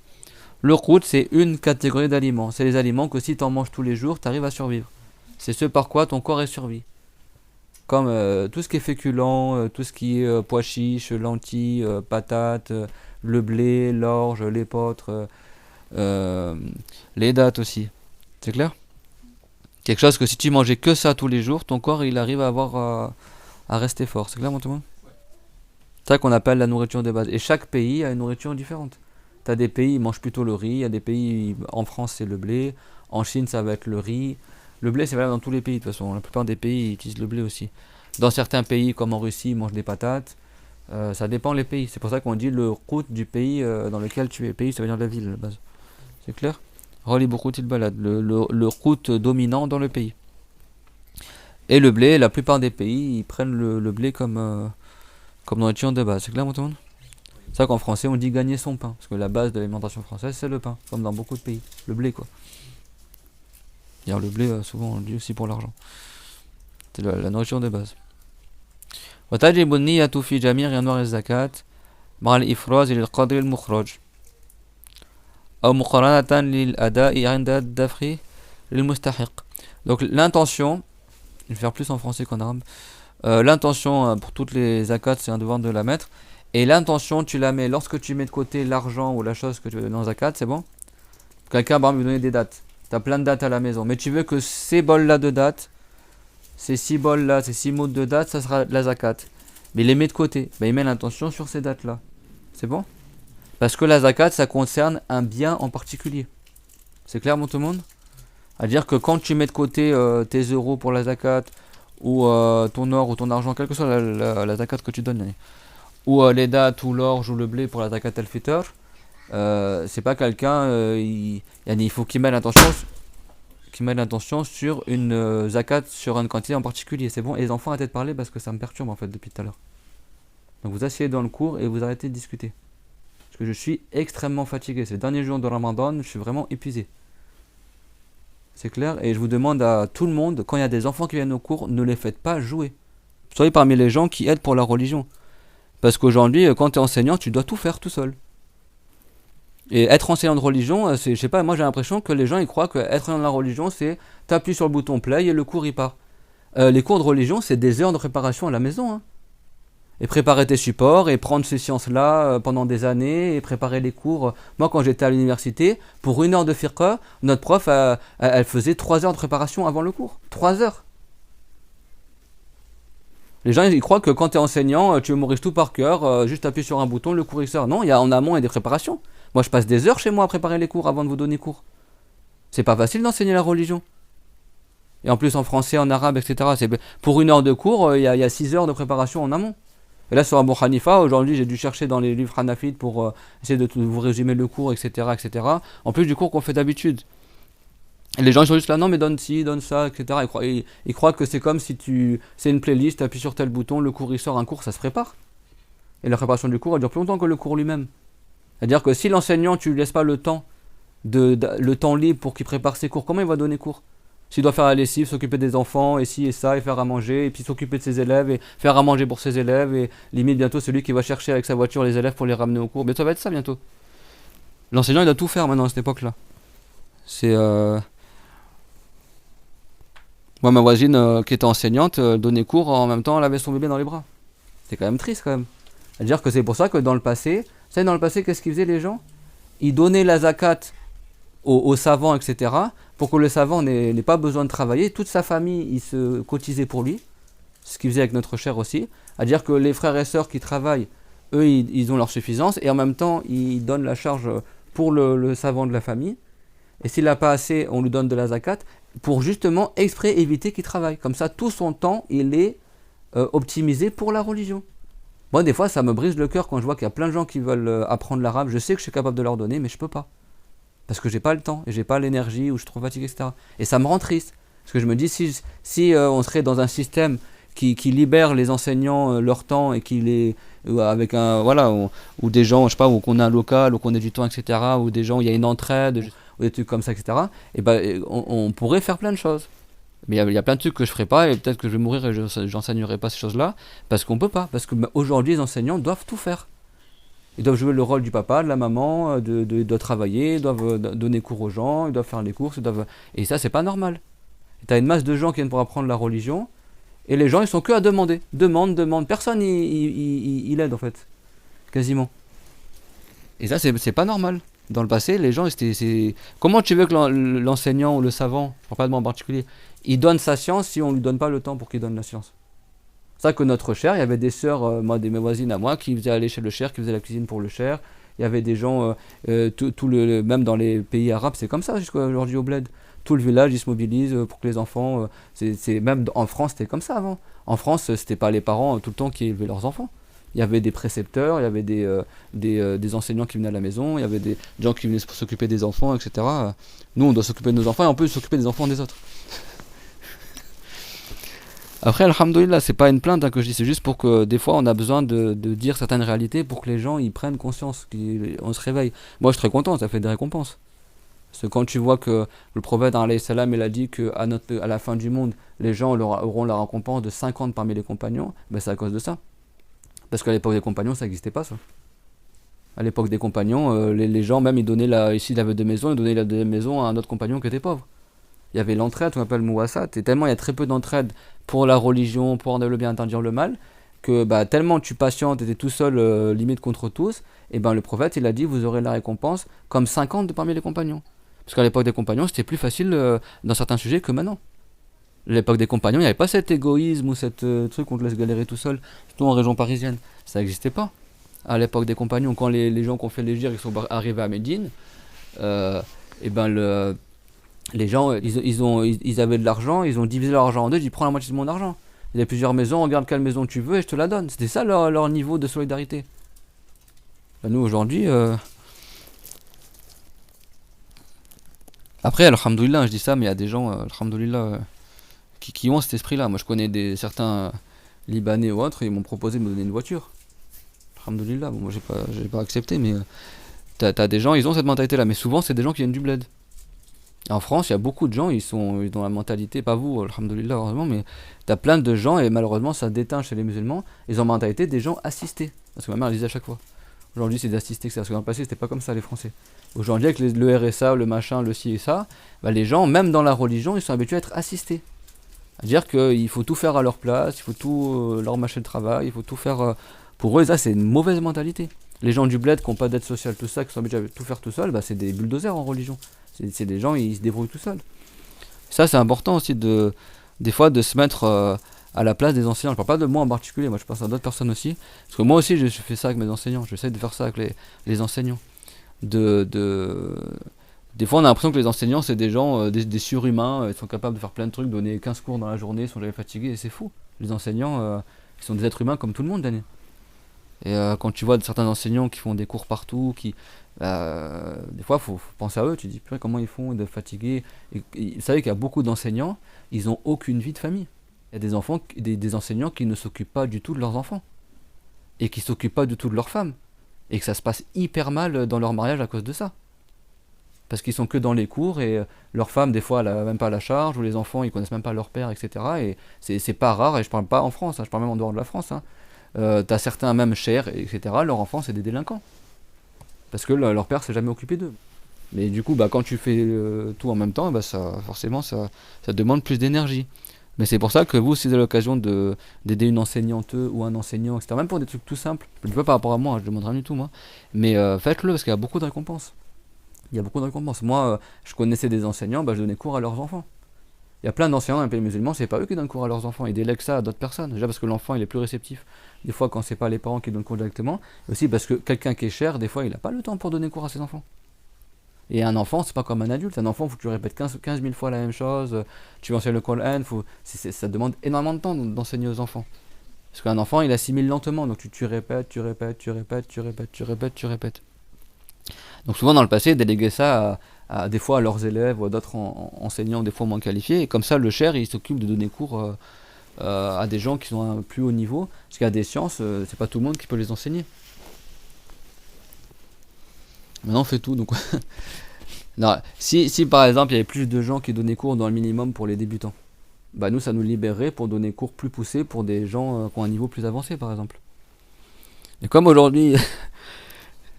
Le roux, c'est une catégorie d'aliments. C'est les aliments que si tu en manges tous les jours, tu arrives à survivre. C'est ce par quoi ton corps est survie. Comme tout ce qui est féculent, tout ce qui est pois chiches, lentilles, patates, le blé, l'orge, l'épeautre, les dattes aussi. C'est clair? Quelque chose que si tu mangeais que ça tous les jours, ton corps il arrive à rester fort. C'est clair, tout le monde? C'est ça qu'on appelle la nourriture de base. Et chaque pays a une nourriture différente. Tu as des pays, ils mangent plutôt le riz. Il y a des pays, en France, c'est le blé. En Chine, ça va être le riz. Le blé, c'est valable dans tous les pays, de toute façon. La plupart des pays ils utilisent le blé aussi. Dans certains pays, comme en Russie, ils mangent des patates. Ça dépend les pays. C'est pour ça qu'on dit le route du pays dans lequel tu es. Pays, ça veut dire la ville, à la base. C'est clair? Roli beaucoup il balade. Le route dominant dans le pays. Et le blé, la plupart des pays, ils prennent le blé comme nourriture de base. C'est clair, tout le monde? C'est ça qu'en français, on dit gagner son pain. Parce que la base de l'alimentation française, c'est le pain. Comme dans beaucoup de pays. Le blé, quoi. D'ailleurs, le blé, souvent, on le dit aussi pour l'argent. C'est la nourriture de base. وتجب النية في جميع أنواع الزكاة مع الإفراز للقدر المخرج أو مقارنة للأداء عند الدفع للمستحق. Donc l'intention, je vais faire plus en français qu'en arabe. L'intention pour toutes les zakats, c'est un devoir de la mettre. Et l'intention, tu la mets lorsque tu mets de côté l'argent ou la chose que tu veux donner en zakat, c'est bon? Quelqu'un va me donner des dates. Tu as plein de dates à la maison, mais tu veux que ces bols-là de dates, ces 6 bols-là, ces 6 mots de dates, ça sera la zakat. Mais il les met de côté. Ben, il met l'intention sur ces dates-là. C'est bon? Parce que la zakat, ça concerne un bien en particulier. C'est clair, tout le monde? C'est-à-dire que quand tu mets de côté tes euros pour la zakat, ou ton or ou ton argent, quelle que soit la zakat que tu donnes, ou les dates, ou l'orge, ou le blé pour la zakat al-fitr, c'est pas quelqu'un, il faut qu'il mette l'intention sur une zakat, sur une quantité en particulier. C'est bon? Et les enfants, arrêtez de parler parce que ça me perturbe en fait depuis tout à l'heure. Donc vous asseyez dans le cours et vous arrêtez de discuter. Parce que je suis extrêmement fatigué. C'est le dernier jour de Ramadan, je suis vraiment épuisé. C'est clair? Et je vous demande à tout le monde, quand il y a des enfants qui viennent au cours, ne les faites pas jouer. Soyez parmi les gens qui aident pour la religion. Parce qu'aujourd'hui, quand tu es enseignant, tu dois tout faire tout seul. Et être enseignant de religion, je sais pas, moi j'ai l'impression que les gens ils croient que être enseignant de la religion, c'est t'appuies sur le bouton play et le cours il part. Les cours de religion, c'est des heures de préparation à la maison. Hein. Et préparer tes supports et prendre ces sciences-là pendant des années et préparer les cours. Moi, quand j'étais à l'université, pour 1 heure de fiqh, notre prof, elle faisait 3 heures de préparation avant le cours. 3 heures. Les gens ils croient que quand tu es enseignant, tu mémorises tout par cœur, juste appuyer sur un bouton, le cours il sort. Non, il y a en amont et des préparations. Moi, je passe des heures chez moi à préparer les cours avant de vous donner cours. C'est pas facile d'enseigner la religion. Et en plus en français, en arabe, etc. Pour 1 heure de cours, il y a 6 heures de préparation en amont. Et là, sur Abu Hanifa, aujourd'hui, j'ai dû chercher dans les livres hanafites pour essayer de vous résumer le cours, etc., etc. En plus du cours qu'on fait d'habitude. Et les gens ils sont juste là, non mais donne ci, donne ça, etc. Ils croient que c'est comme si c'est une playlist, tu appuies sur tel bouton, le cours il sort, un cours ça se prépare. Et la préparation du cours elle dure plus longtemps que le cours lui-même. C'est-à-dire que si l'enseignant, tu lui laisses pas le temps, le temps libre pour qu'il prépare ses cours, comment il va donner cours? S'il doit faire la lessive, s'occuper des enfants, et ci et ça, et faire à manger, et puis s'occuper de ses élèves, et faire à manger pour ses élèves, et limite bientôt celui qui va chercher avec sa voiture les élèves pour les ramener au cours. Mais ça va être ça bientôt. L'enseignant il doit tout faire maintenant à cette époque-là. C'est Moi, ma voisine qui était enseignante donnait cours en même temps, elle avait son bébé dans les bras. C'est quand même triste quand même. C'est-à-dire que c'est pour ça que dans le passé, qu'est-ce qu'ils faisaient les gens? Ils donnaient la zakat aux savants, etc. pour que le savant n'ait pas besoin de travailler. Toute sa famille, il se cotisait pour lui. Ce qu'ils faisaient avec notre cher aussi. C'est-à-dire que les frères et sœurs qui travaillent, eux, ils ont leur suffisance et en même temps, ils donnent la charge pour le savant de la famille. Et s'il n'a pas assez, on lui donne de la zakat pour justement exprès éviter qu'il travaille. Comme ça, tout son temps, il est optimisé pour la religion. Moi, des fois, ça me brise le cœur quand je vois qu'il y a plein de gens qui veulent apprendre l'arabe. Je sais que je suis capable de leur donner, mais je peux pas. Parce que j'ai pas le temps, et j'ai pas l'énergie, ou je suis trop fatigué, etc. Et ça me rend triste. Parce que je me dis, si on serait dans un système qui libère les enseignants leur temps, et qui les... avec un... Voilà, ou des gens, je sais pas, ou qu'on a un local, ou qu'on ait du temps, etc. Ou des gens où il y a une entraide, ou des trucs comme ça, etc. Et ben, on pourrait faire plein de choses. Mais il y a plein de trucs que je ferai pas, et peut-être que je vais mourir et j'enseignerai pas ces choses-là, parce qu'on peut pas. Parce que aujourd'hui, les enseignants doivent tout faire. Ils doivent jouer le rôle du papa, de la maman, ils doivent travailler, ils doivent donner cours aux gens, ils doivent faire les courses, et ça, c'est pas normal. Tu as une masse de gens qui viennent pour apprendre la religion, et les gens, ils sont que à demander. Demande. Personne, il aide, en fait. Quasiment. Et ça, c'est pas normal. Dans le passé, les gens, comment tu veux que l'enseignant ou le savant, pas de moi en particulier, il donne sa science si on lui donne pas le temps pour qu'il donne la science? C'est ça que notre cher, il y avait des sœurs, mes voisines à moi, qui faisaient aller chez le cher, qui faisaient la cuisine pour le cher. Il y avait des gens, même dans les pays arabes, c'est comme ça jusqu'à aujourd'hui au bled. Tout le village, il se mobilise pour que les enfants. Même en France, c'était comme ça avant. En France, c'était pas les parents tout le temps qui élevaient leurs enfants. Il y avait des précepteurs, il y avait des enseignants qui venaient à la maison, il y avait des gens qui venaient s'occuper des enfants, etc. Nous, on doit s'occuper de nos enfants et on peut s'occuper des enfants des autres. Après, alhamdoulilah, c'est pas une plainte que je dis, c'est juste pour que des fois on a besoin de dire certaines réalités pour que les gens ils prennent conscience, qu'on se réveille. Moi je suis très content, ça fait des récompenses. Parce que quand tu vois que le prophète alayhi salam il a dit qu'à la fin du monde, les gens auront la récompense de 50 parmi les compagnons, ben c'est à cause de ça. Parce qu'à l'époque des compagnons, ça n'existait pas ça. À l'époque des compagnons, les gens même ils donnaient ici il avait 2 maisons, ils donnaient la deuxième maison à un autre compagnon qui était pauvre. Il y avait l'entraide, on appelle Mouassat, et tellement il y a très peu d'entraide pour la religion, pour le bien interdire le mal, que tellement tu patientes et tu es tout seul, limite contre tous, et le prophète il a dit vous aurez la récompense comme 50 de parmi les compagnons. Parce qu'à l'époque des compagnons c'était plus facile dans certains sujets que maintenant. À l'époque des compagnons il n'y avait pas cet égoïsme ou cet truc qu'on te laisse galérer tout seul, surtout en région parisienne. Ça n'existait pas. À l'époque des compagnons, quand les gens qui ont fait les gires ils sont arrivés à Médine, les gens, ils avaient de l'argent, ils ont divisé leur argent en deux, ils disent prends la moitié de mon argent. Il y a plusieurs maisons, regarde quelle maison tu veux et je te la donne. C'était ça leur niveau de solidarité. Nous aujourd'hui... Après, alhamdoulilah, je dis ça, mais il y a des gens, alhamdoulilah, qui ont cet esprit-là. Moi je connais certains Libanais ou autres, ils m'ont proposé de me donner une voiture. Alhamdoulilah, bon, moi j'ai pas accepté, mais t'as des gens, ils ont cette mentalité-là, mais souvent c'est des gens qui viennent du bled. En France, il y a beaucoup de gens, ils ont la mentalité, pas vous, alhamdoulilah, heureusement, mais t'as plein de gens, et malheureusement ça déteint chez les musulmans, ils ont la mentalité des gens assistés. Parce que ma mère elle disait à chaque fois. Aujourd'hui c'est d'assister, parce que dans le passé c'était pas comme ça les Français. Aujourd'hui avec le RSA, le machin, le ci et ça, les gens, même dans la religion, ils sont habitués à être assistés. C'est-à-dire qu'il faut tout faire à leur place, il faut tout leur mâcher le travail, il faut tout faire... Pour eux, ça c'est une mauvaise mentalité. Les gens du bled qui n'ont pas d'aide sociale, tout ça, qui sont habitués à tout faire tout seul, c'est des bulldozers en religion. C'est des gens, ils se débrouillent tout seuls. Ça, c'est important aussi des fois de se mettre à la place des enseignants. Je parle pas de moi en particulier, moi je pense à d'autres personnes aussi. Parce que moi aussi, je fais ça avec mes enseignants. J'essaie de faire ça avec les enseignants. Des fois, on a l'impression que les enseignants, c'est des gens, des surhumains, ils sont capables de faire plein de trucs, donner 15 cours dans la journée, ils sont jamais fatigués, et c'est fou. Les enseignants, ils sont des êtres humains comme tout le monde, Dani. Et quand tu vois certains enseignants qui font des cours partout, des fois, faut penser à eux, tu te dis, purée, comment ils font de fatiguer. Vous savez qu'il y a beaucoup d'enseignants, ils ont aucune vie de famille. Il y a des enfants, des enseignants qui ne s'occupent pas du tout de leurs enfants, et qui s'occupent pas du tout de leurs femmes, et que ça se passe hyper mal dans leur mariage à cause de ça. Parce qu'ils sont que dans les cours et leur femme des fois elle a même pas la charge ou les enfants ils connaissent même pas leur père, etc. Et c'est pas rare, et je parle pas en France, hein, je parle même en dehors de la France, hein. T'as certains même chers, etc. Leurs enfants c'est des délinquants parce que leur père s'est jamais occupé d'eux. Mais du coup bah quand tu fais tout en même temps, bah ça forcément ça demande plus d'énergie. Mais c'est pour ça que vous, si vous avez l'occasion d'aider une enseignante ou un enseignant, etc., même pour des trucs tout simples, je ne dis pas par rapport à moi, je ne demande rien du tout moi, mais faites-le parce qu'il y a beaucoup de récompenses. Il y a beaucoup de récompenses. Moi, je connaissais des enseignants, bah, je donnais cours à leurs enfants. Il y a plein d'enseignants dans les pays musulmans, c'est pas eux qui donnent cours à leurs enfants, ils délèguent ça à d'autres personnes. Déjà parce que l'enfant il est plus réceptif. Des fois, quand c'est pas les parents qui donnent cours directement, et aussi parce que quelqu'un qui est cher, des fois, il a pas le temps pour donner cours à ses enfants. Et un enfant, c'est pas comme un adulte. Un enfant, faut que tu répètes 15 000 fois la même chose. Tu enseignes le Coran, ça demande énormément de temps d'enseigner aux enfants. Parce qu'un enfant, il assimile lentement, donc tu répètes, tu répètes, tu répètes, tu répètes, tu répètes, tu répètes. Donc souvent dans le passé, ils déléguaient ça des fois à leurs élèves ou à d'autres enseignants des fois moins qualifiés. Et comme ça, le cher, il s'occupe de donner cours à des gens qui sont à un plus haut niveau. Parce qu'il y a des sciences, c'est pas tout le monde qui peut les enseigner. Maintenant, on fait tout. Donc non, si par exemple, il y avait plus de gens qui donnaient cours dans le minimum pour les débutants, bah nous, ça nous libérerait pour donner cours plus poussés pour des gens qui ont un niveau plus avancé, par exemple. Et comme aujourd'hui,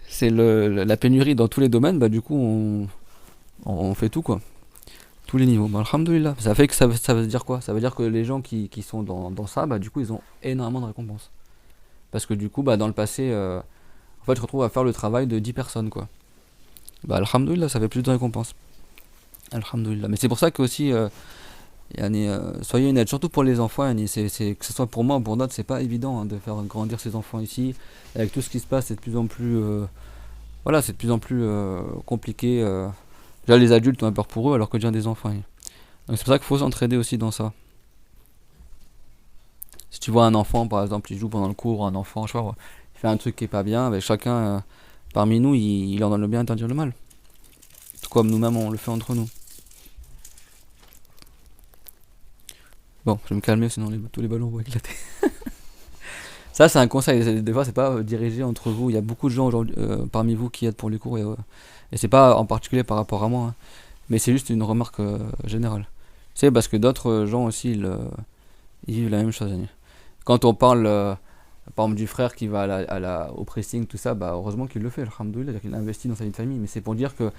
c'est la pénurie dans tous les domaines, bah du coup, on fait tout, quoi. Tous les niveaux. Bah, alhamdoulilah. Ça fait que ça veut dire quoi? Ça veut dire que les gens qui sont dans ça, bah du coup, ils ont énormément de récompenses. Parce que du coup, bah dans le passé, en fait, je retrouve à faire le travail de 10 personnes, quoi. Bah alhamdoulilah, ça fait plus de récompenses. Alhamdoulilah. Mais c'est pour ça que aussi, soyez honnêtes, surtout pour les enfants, yani, que ce soit pour moi ou pour d'autres, c'est pas évident hein, de faire grandir ses enfants ici. Avec tout ce qui se passe, c'est de plus en plus, voilà, c'est de plus en plus compliqué. Déjà, les adultes ont peur pour eux, alors que déjà des enfants. Yani. Donc c'est pour ça qu'il faut s'entraider aussi dans ça. Si tu vois un enfant, par exemple, il joue pendant le cours, un enfant, je sais pas, il fait un truc qui est pas bien, avec chacun parmi nous, il en donne le bien, interdire le mal. Tout comme nous-mêmes, on le fait entre nous. Bon, je vais me calmer, sinon tous les ballons vont éclater. Ça, c'est un conseil. Des fois, c'est pas dirigé entre vous. Il y a beaucoup de gens aujourd'hui, parmi vous qui aident pour les cours et c'est pas en particulier par rapport à moi, hein. Mais c'est juste une remarque générale. C'est parce que d'autres gens aussi ils vivent la même chose. Hein. Quand on parle, par exemple, du frère qui va au pressing, tout ça, bah heureusement qu'il le fait. Alhamdoulilah, qu'il a investi dans sa vie de famille. Mais c'est pour dire que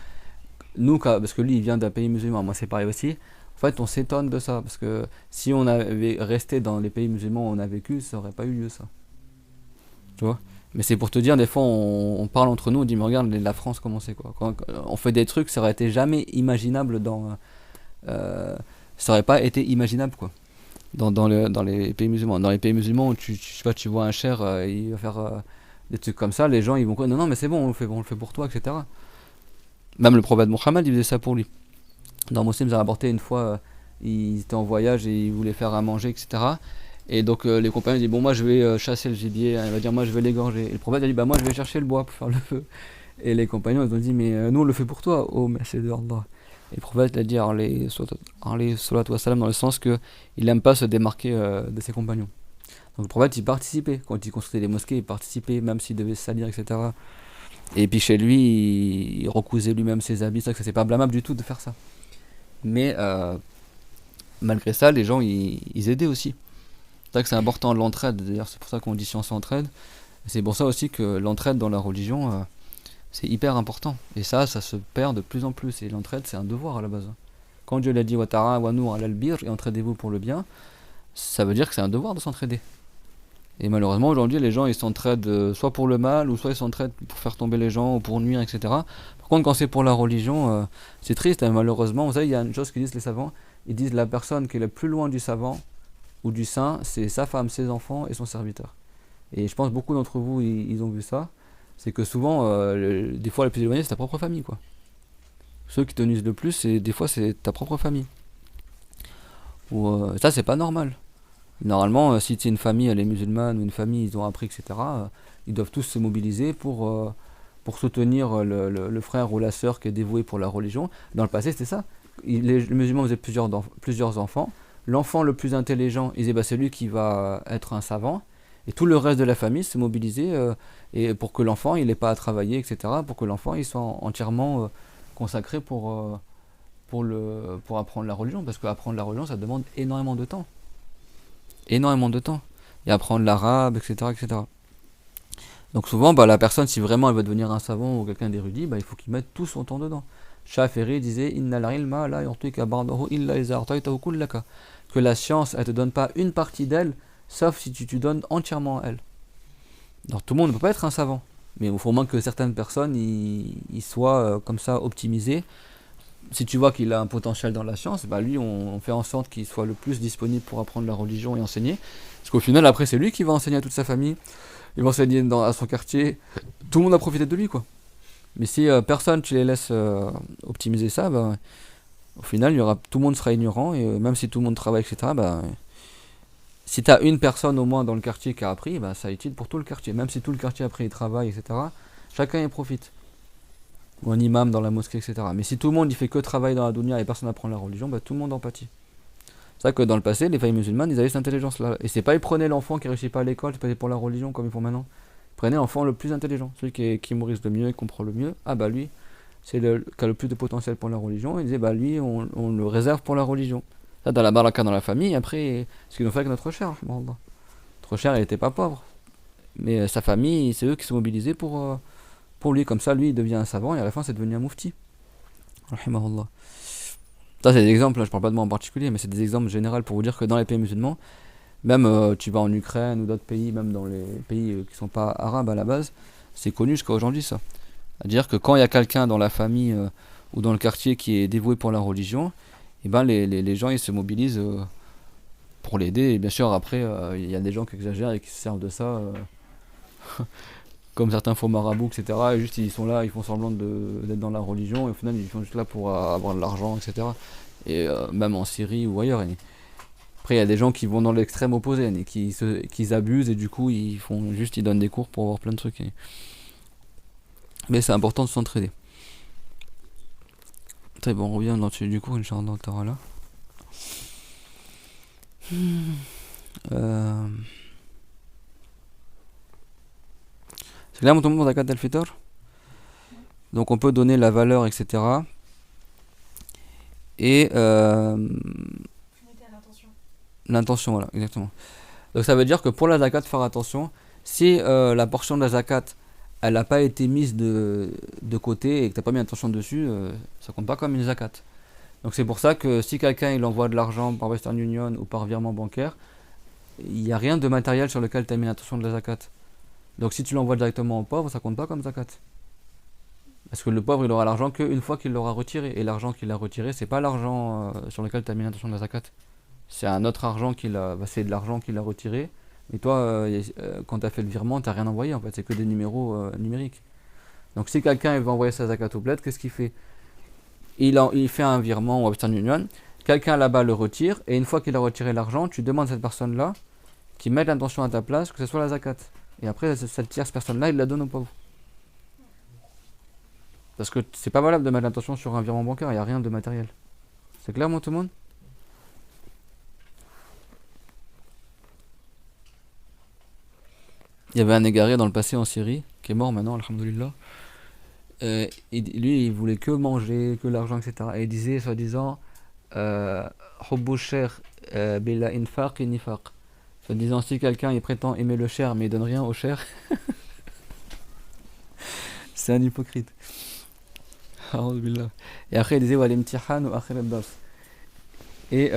nous, parce que lui, il vient d'un pays musulman, moi c'est pareil aussi. En fait, on s'étonne de ça parce que si on avait resté dans les pays musulmans où on a vécu, ça aurait pas eu lieu ça. Tu vois. Mais c'est pour te dire, des fois on parle entre nous, on dit mais regarde la France comment c'est quoi. Quand on fait des trucs, ça aurait été jamais imaginable ça aurait pas été imaginable quoi. Dans les pays musulmans. Dans les pays musulmans, je sais pas, tu vois un cher, il va faire des trucs comme ça, les gens ils vont quoi, non non mais c'est bon, on le fait pour toi, etc. Même le prophète Mohammed il faisait ça pour lui. Dans Muslim, ça a rapporté une fois, ils étaient en voyage et ils voulaient faire à manger, etc. Et donc les compagnons disent bon moi je vais chasser le gibier, il va dire moi je vais l'égorger. Et le prophète a dit bah moi je vais chercher le bois pour faire le feu. Et les compagnons ils ont dit mais nous on le fait pour toi, oh merci de Allah. Et le prophète a dit alayhi salatu wassalam, dans le sens que il n'aime pas se démarquer de ses compagnons. Donc le prophète il participait, quand il construisait des mosquées il participait même s'il devait se salir, etc. Et puis chez lui il recousait lui-même ses habits, c'est que c'est pas blâmable du tout de faire ça. Mais malgré ça les gens ils aidaient aussi. C'est vrai que c'est important l'entraide, d'ailleurs c'est pour ça qu'on dit science entraide. C'est pour ça aussi que l'entraide dans la religion, c'est hyper important. Et ça se perd de plus en plus. Et l'entraide c'est un devoir à la base. Quand Dieu l'a dit wa ta'awanu 'alal birr et entraidez-vous pour le bien, ça veut dire que c'est un devoir de s'entraider. Et malheureusement aujourd'hui les gens ils s'entraident soit pour le mal ou soit ils s'entraident pour faire tomber les gens ou pour nuire, etc. Par contre quand c'est pour la religion, c'est triste, hein, malheureusement. Vous savez il y a une chose qu'ils disent les savants, ils disent la personne qui est le plus loin du savant ou du saint, c'est sa femme, ses enfants et son serviteur. Et je pense beaucoup d'entre vous, ils ont vu ça. C'est que souvent, des fois, le plus éloigné, c'est ta propre famille, quoi. Ceux qui te nuisent le plus, des fois, c'est ta propre famille. Ou, ça, c'est pas normal. Normalement, si c'est une famille, elle est musulmane, ou une famille, ils ont appris, etc., ils doivent tous se mobiliser pour soutenir le frère ou la sœur qui est dévoué pour la religion. Dans le passé, c'était ça. Les musulmans faisaient plusieurs enfants. L'enfant le plus intelligent, ils disaient, bah, c'est lui qui va être un savant. Et tout le reste de la famille s'est mobilisé et pour que l'enfant il n'ait pas à travailler, etc. Pour que l'enfant il soit entièrement consacré pour apprendre la religion. Parce qu'apprendre la religion, ça demande énormément de temps. Énormément de temps. Et apprendre l'arabe, etc., etc. Donc souvent, bah, la personne, si vraiment elle veut devenir un savant ou quelqu'un d'érudit, bah, il faut qu'il mette tout son temps dedans. Shafi'i disait Innal ilma la yu'tika ba'dahu illa iza a'taytahu kullaka. Que la science, elle te donne pas une partie d'elle, sauf si tu donnes entièrement à elle. Alors tout le monde ne peut pas être un savant, mais il faut au moins que certaines personnes ils soient comme ça optimisées. Si tu vois qu'il a un potentiel dans la science, bah lui on fait en sorte qu'il soit le plus disponible pour apprendre la religion et enseigner. Parce qu'au final, après, c'est lui qui va enseigner à toute sa famille, il va enseigner à son quartier, tout le monde a profité de lui, quoi. Mais si personne, tu les laisses optimiser ça, bah, au final, tout le monde sera ignorant, et même si tout le monde travaille, etc., bah, si tu as une personne au moins dans le quartier qui a appris, bah, ça est utile pour tout le quartier. Même si tout le quartier après il travaille, etc., chacun y profite. Ou un imam dans la mosquée, etc. Mais si tout le monde il fait que travailler dans la dunya et personne n'apprend la religion, bah, tout le monde en pâtit. C'est vrai que dans le passé, les familles musulmanes, ils avaient cette intelligence-là. Et c'est pas ils prenaient l'enfant qui réussit pas à l'école, c'est pas pour la religion comme ils font maintenant. Ils prenaient l'enfant le plus intelligent, celui qui mémorise le mieux et comprend le mieux. Ah bah lui, c'est qui a le plus de potentiel pour la religion. Ils disaient bah lui, on le réserve pour la religion. Ça, dans la baraka dans la famille, après, ce qu'ils ont fait avec notre cher. Notre cher, il était pas pauvre. Mais sa famille, c'est eux qui se mobilisaient pour lui. Comme ça, lui, il devient un savant et à la fin, c'est devenu un moufti. Rahimahullah. Ça, c'est des exemples, là, je parle pas de moi en particulier, mais c'est des exemples généraux pour vous dire que dans les pays musulmans, même tu vas en Ukraine ou d'autres pays, même dans les pays qui sont pas arabes à la base, c'est connu jusqu'à aujourd'hui ça. C'est-à-dire que quand il y a quelqu'un dans la famille ou dans le quartier qui est dévoué pour la religion, et ben les gens ils se mobilisent pour l'aider. Et bien sûr, après, il y a des gens qui exagèrent et qui se servent de ça, comme certains faux marabouts, etc. Et juste ils sont là, ils font semblant d'être dans la religion, et au final ils sont juste là pour avoir de l'argent, etc. Et même en Syrie ou ailleurs. Après, il y a des gens qui vont dans l'extrême opposé, qui abusent et du coup ils donnent des cours pour avoir plein de trucs. Mais c'est important de s'entraider. Très bon, on revient dans le sujet du cours, Inch'Allah ta'ala. C'est clair, mon tout le monde, zakat al-fitr. Donc on peut donner la valeur, etc. Et l'intention, voilà, exactement. Donc ça veut dire que pour la zakat, faire attention. Si la portion de la zakat, elle n'a pas été mise de côté et que tu n'as pas mis attention dessus, ça compte pas comme une zakat. Donc c'est pour ça que si quelqu'un il envoie de l'argent par Western Union ou par virement bancaire, il n'y a rien de matériel sur lequel tu as mis l'attention de la zakat. Donc si tu l'envoies directement au pauvre, ça compte pas comme zakat. Parce que le pauvre il aura l'argent qu'une fois qu'il l'aura retiré. Et l'argent qu'il a retiré, c'est pas l'argent sur lequel tu as mis l'attention de la zakat. C'est un autre argent c'est de l'argent qu'il a retiré. Mais toi, quand tu as fait le virement, tu n'as rien envoyé en fait, c'est que des numéros numériques. Donc si quelqu'un va envoyer sa zakat au bled, qu'est-ce qu'il fait? Il fait un virement au Western Union, quelqu'un là-bas le retire, et une fois qu'il a retiré l'argent, tu demandes à cette personne-là qui mette l'intention à ta place que ce soit la zakat. Et après, cette tierce personne-là, il la donne au pauvre. Parce que c'est pas valable de mettre l'intention sur un virement bancaire, il n'y a rien de matériel. C'est clair, moi, tout le monde? Il y avait un égaré dans le passé en Syrie, qui est mort maintenant, alhamdoulilah. Lui, il voulait que manger, que l'argent, etc. Et il disait, soi-disant, Hubbu cher bila infaq et nifaq. Soi-disant, si quelqu'un il prétend aimer le cher mais il donne rien au cher, c'est un hypocrite. Et après, il disait, walimtihan ou akhir ad-dars. Et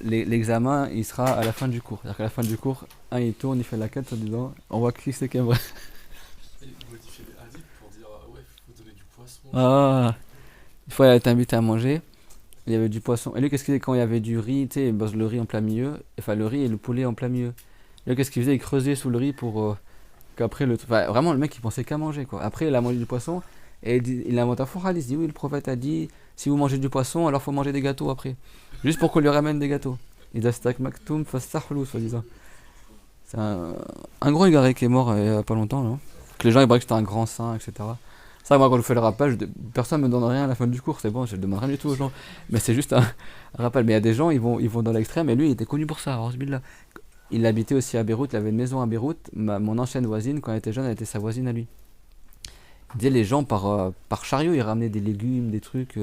l'examen, il sera à la fin du cours. C'est-à-dire qu'à la fin du cours, il tourne, il fait la quête en disant, on voit qui c'est qui est vrai. Il modifie les hadiths pour dire, ouais, il faut donner du poisson. Ah, une fois, il a été invité à manger, il y avait du poisson. Et lui, qu'est-ce qu'il faisait quand il y avait du riz, tu sais, il bosse le riz en plein milieu, enfin le riz et le poulet en plein milieu. Et lui, qu'est-ce qu'il faisait? Il creusait sous le riz pour qu'après le. Enfin, vraiment, le mec, il pensait qu'à manger, quoi. Après, il a mangé du poisson, Et il invente un faux hadith. Il dit oui, le prophète a dit si vous mangez du poisson, alors faut manger des gâteaux après. Juste pour qu'on lui ramène des gâteaux. Il a stak maktoum fastahlu, soi-disant. C'est un gros égaré qui est mort il y a pas longtemps, là. Que les gens ils croient que c'était un grand saint, etc. Ça, moi, quand je fais le rappel, personne me donne rien à la fin du cours, c'est bon, je ne demande rien du tout aux gens. Mais c'est juste un rappel. Mais il y a des gens, ils vont dans l'extrême, et lui, il était connu pour ça. Là. Il habitait aussi à Beyrouth, il avait une maison à Beyrouth. Mon ancienne voisine, quand elle était jeune, elle était sa voisine à lui. Il disait les gens par chariot, ils ramenaient des légumes, des trucs.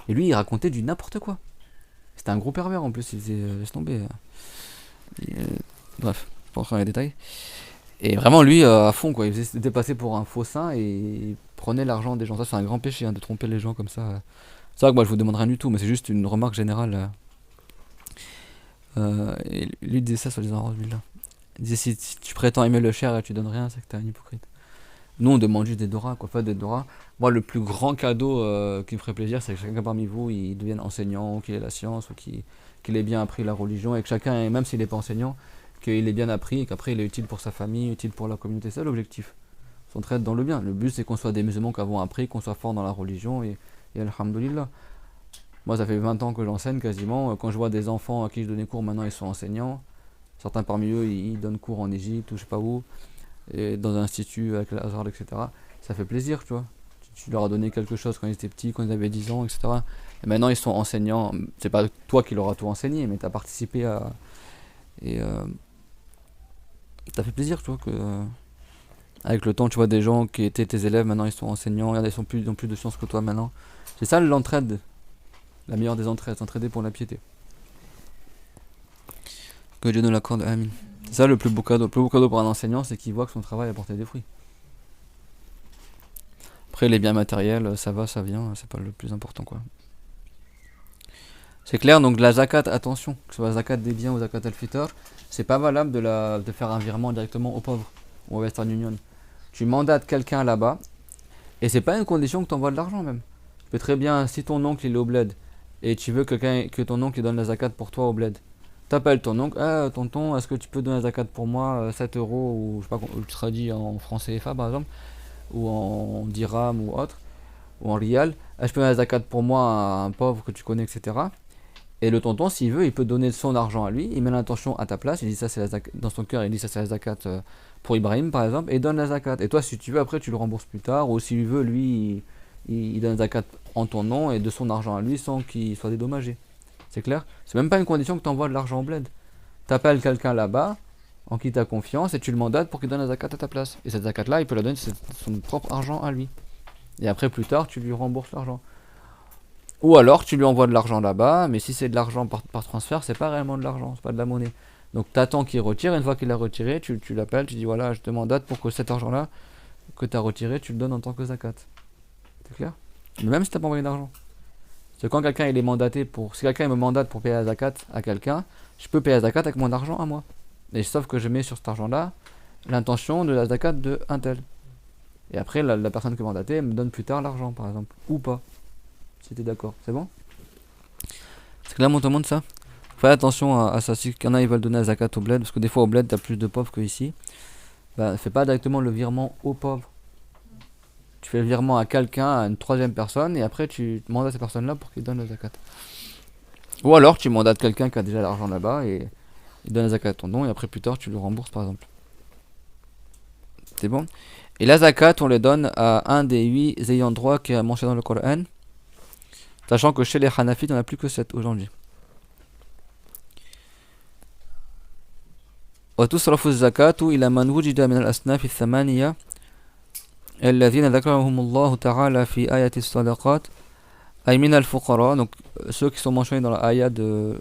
Et lui, il racontait du n'importe quoi. C'était un gros pervers en plus, il disait laisse tomber. Bref, je pense dans les détails. Et vraiment, lui, à fond, quoi. Il faisait se dépasser pour un faux saint et il prenait l'argent des gens. Ça, c'est un grand péché, hein, de tromper les gens comme ça. C'est vrai que moi, je vous demande rien du tout, mais c'est juste une remarque générale. Et lui disait ça sur les arrangements. Il disait si tu prétends aimer le cher et tu donnes rien, c'est que t'es un hypocrite. Nous, on demande juste des doras, quoi. Pas des doras. Moi, le plus grand cadeau qui me ferait plaisir, c'est que chacun parmi vous, il devienne enseignant, qu'il ait la science, ou qu'il ait bien appris la religion, et que chacun, même s'il n'est pas enseignant, qu'il ait bien appris et qu'après il est utile pour sa famille, utile pour la communauté. C'est ça l'objectif. S'entraide dans le bien. Le but c'est qu'on soit des musulmans qui avons appris, qu'on soit fort dans la religion et alhamdoulilah. Moi ça fait 20 ans que j'enseigne quasiment. Quand je vois des enfants à qui je donnais cours, maintenant ils sont enseignants. Certains parmi eux ils donnent cours en Égypte ou je sais pas où, et dans un institut avec l'Azhar, etc. Ça fait plaisir, tu vois. Tu leur as donné quelque chose quand ils étaient petits, quand ils avaient 10 ans, etc. Et maintenant ils sont enseignants. C'est pas toi qui leur as tout enseigné, mais tu as participé à. Et ça fait plaisir, tu vois, que avec le temps, tu vois des gens qui étaient tes élèves, maintenant ils sont enseignants, regarde, ils ont plus de science que toi maintenant. C'est ça l'entraide, la meilleure des entraides, s'entraider pour la piété. Que Dieu nous l'accorde, amin. C'est ça le plus beau cadeau. Le plus beau cadeau pour un enseignant, c'est qu'il voit que son travail a porté des fruits. Après, les biens matériels, ça va, ça vient, c'est pas le plus important, quoi. C'est clair, donc la zakat, attention, que ce soit la zakat des biens ou zakat al-fitr, c'est pas valable de faire un virement directement aux pauvres ou au Western Union. Tu mandates quelqu'un là-bas, et c'est pas une condition que tu envoies de l'argent même. Tu peux très bien, si ton oncle il est au bled, et tu veux que ton oncle il donne la zakat pour toi au bled, t'appelles ton oncle, tonton, est-ce que tu peux donner la zakat pour moi, 7 euros, ou je sais pas, tu seras dit en francs CFA par exemple, ou en dirham ou autre, ou en rial, est-ce que tu peux donner la zakat pour moi à un pauvre que tu connais, etc. Et le tonton, s'il veut, il peut donner son argent à lui, il met l'intention à ta place, il dit ça c'est la zakat, dans son cœur, il dit ça c'est la zakat pour Ibrahim par exemple, et donne la zakat. Et toi, si tu veux, après tu le rembourses plus tard, ou s'il veut, lui, il donne la zakat en ton nom et de son argent à lui sans qu'il soit dédommagé. C'est clair? C'est même pas une condition que tu envoies de l'argent au bled. Tu appelles quelqu'un là-bas, en qui tu as confiance, et tu le mandates pour qu'il donne la zakat à ta place. Et cette zakat-là, il peut la donner, c'est son propre argent à lui. Et après, plus tard, tu lui rembourses l'argent. Ou alors tu lui envoies de l'argent là-bas, mais si c'est de l'argent par transfert, c'est pas réellement de l'argent, c'est pas de la monnaie. Donc t'attends qu'il retire, et une fois qu'il a retiré, tu l'appelles, tu dis voilà, je te mandate pour que cet argent-là que tu as retiré, tu le donnes en tant que zakat. C'est clair? Mais même si t'as pas envoyé d'argent. C'est quand quelqu'un il est mandaté pour. Si quelqu'un me mandate pour payer la zakat à quelqu'un, je peux payer la zakat avec mon argent à moi. Et sauf que je mets sur cet argent-là l'intention de la zakat de un tel. Et après la personne qui est mandatée me donne plus tard l'argent par exemple. Ou pas. Si t'es d'accord, c'est bon? C'est clair, tout le monde ça? Fais attention à ça. Si qu'il y en a, ils veulent donner la zakat au bled, parce que des fois au bled, t'as plus de pauvres qu'ici. Bah, fais pas directement le virement aux pauvres. Tu fais le virement à quelqu'un, à une troisième personne, et après tu demandes à cette personne-là pour qu'il donne la zakat. Ou alors tu mandates quelqu'un qui a déjà l'argent là-bas et il donne la zakat à ton nom, et après plus tard tu le rembourses par exemple. C'est bon? Et la zakat, on les donne à un des 8 ayants droit qui est mentionné dans le Coran. Sachant que chez les Hanafites, on n'a plus que 7 aujourd'hui. وتصرف الزكاة إلى من وجد من الأصناف الثمانية الذين ذكرهم الله تعالى في آية الصدقات أي من الفقراء. Donc ceux qui sont mentionnés dans la ayah de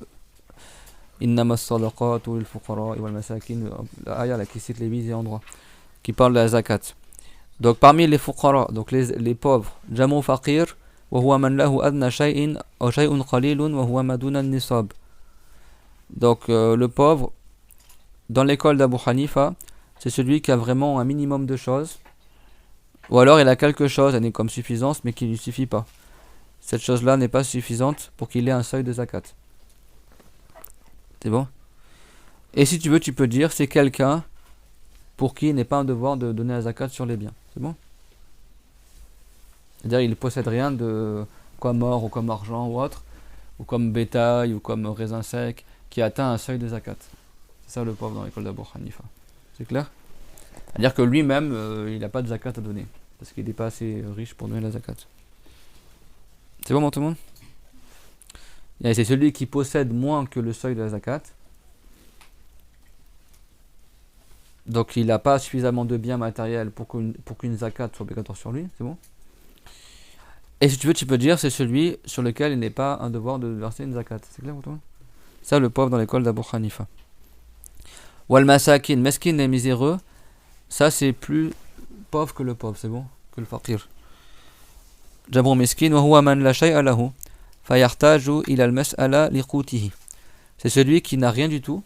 إنما الصدقات للفقراء والمساكين, la ayah là, qui cite les 8 endroits, qui parle de la zakat. Donc parmi les fuqara, donc les pauvres, jamu faqir, وهو من له أدنى شيء أو شيء قليل وهو ما دون النصاب. Donc le pauvre, dans l'école d'Abu Hanifa, c'est celui qui a vraiment un minimum de choses, ou alors il a quelque chose, elle est comme suffisance, mais qui ne lui suffit pas. Cette chose-là n'est pas suffisante pour qu'il ait un seuil de zakat. C'est bon? Et si tu veux, tu peux dire c'est quelqu'un pour qui il n'est pas un devoir de donner la zakat sur les biens. C'est bon? C'est-à-dire il ne possède rien de comme or ou comme argent ou autre, ou comme bétail ou comme raisin sec, qui atteint un seuil de zakat. C'est ça le pauvre dans l'école d'Abu Hanifa. C'est clair? C'est-à-dire que lui-même, il n'a pas de zakat à donner, parce qu'il n'est pas assez riche pour donner la zakat. C'est bon, tout le monde? Et c'est celui qui possède moins que le seuil de la zakat. Donc il n'a pas suffisamment de biens matériels pour qu'une zakat soit obligatoire sur lui, c'est bon? Et si tu veux, tu peux dire c'est celui sur lequel il n'est pas un devoir de verser une zakat. C'est clair pour toi? Ça, le pauvre dans l'école d'Abu Hanifa. Wal masakin, meskin les miséreux, ça c'est plus pauvre que le pauvre, c'est bon? Que le faqir. Jabru miskin wa huwa man la shay'a lahu fayahtaju ila al-mas'ala liqutihi. C'est celui qui n'a rien du tout.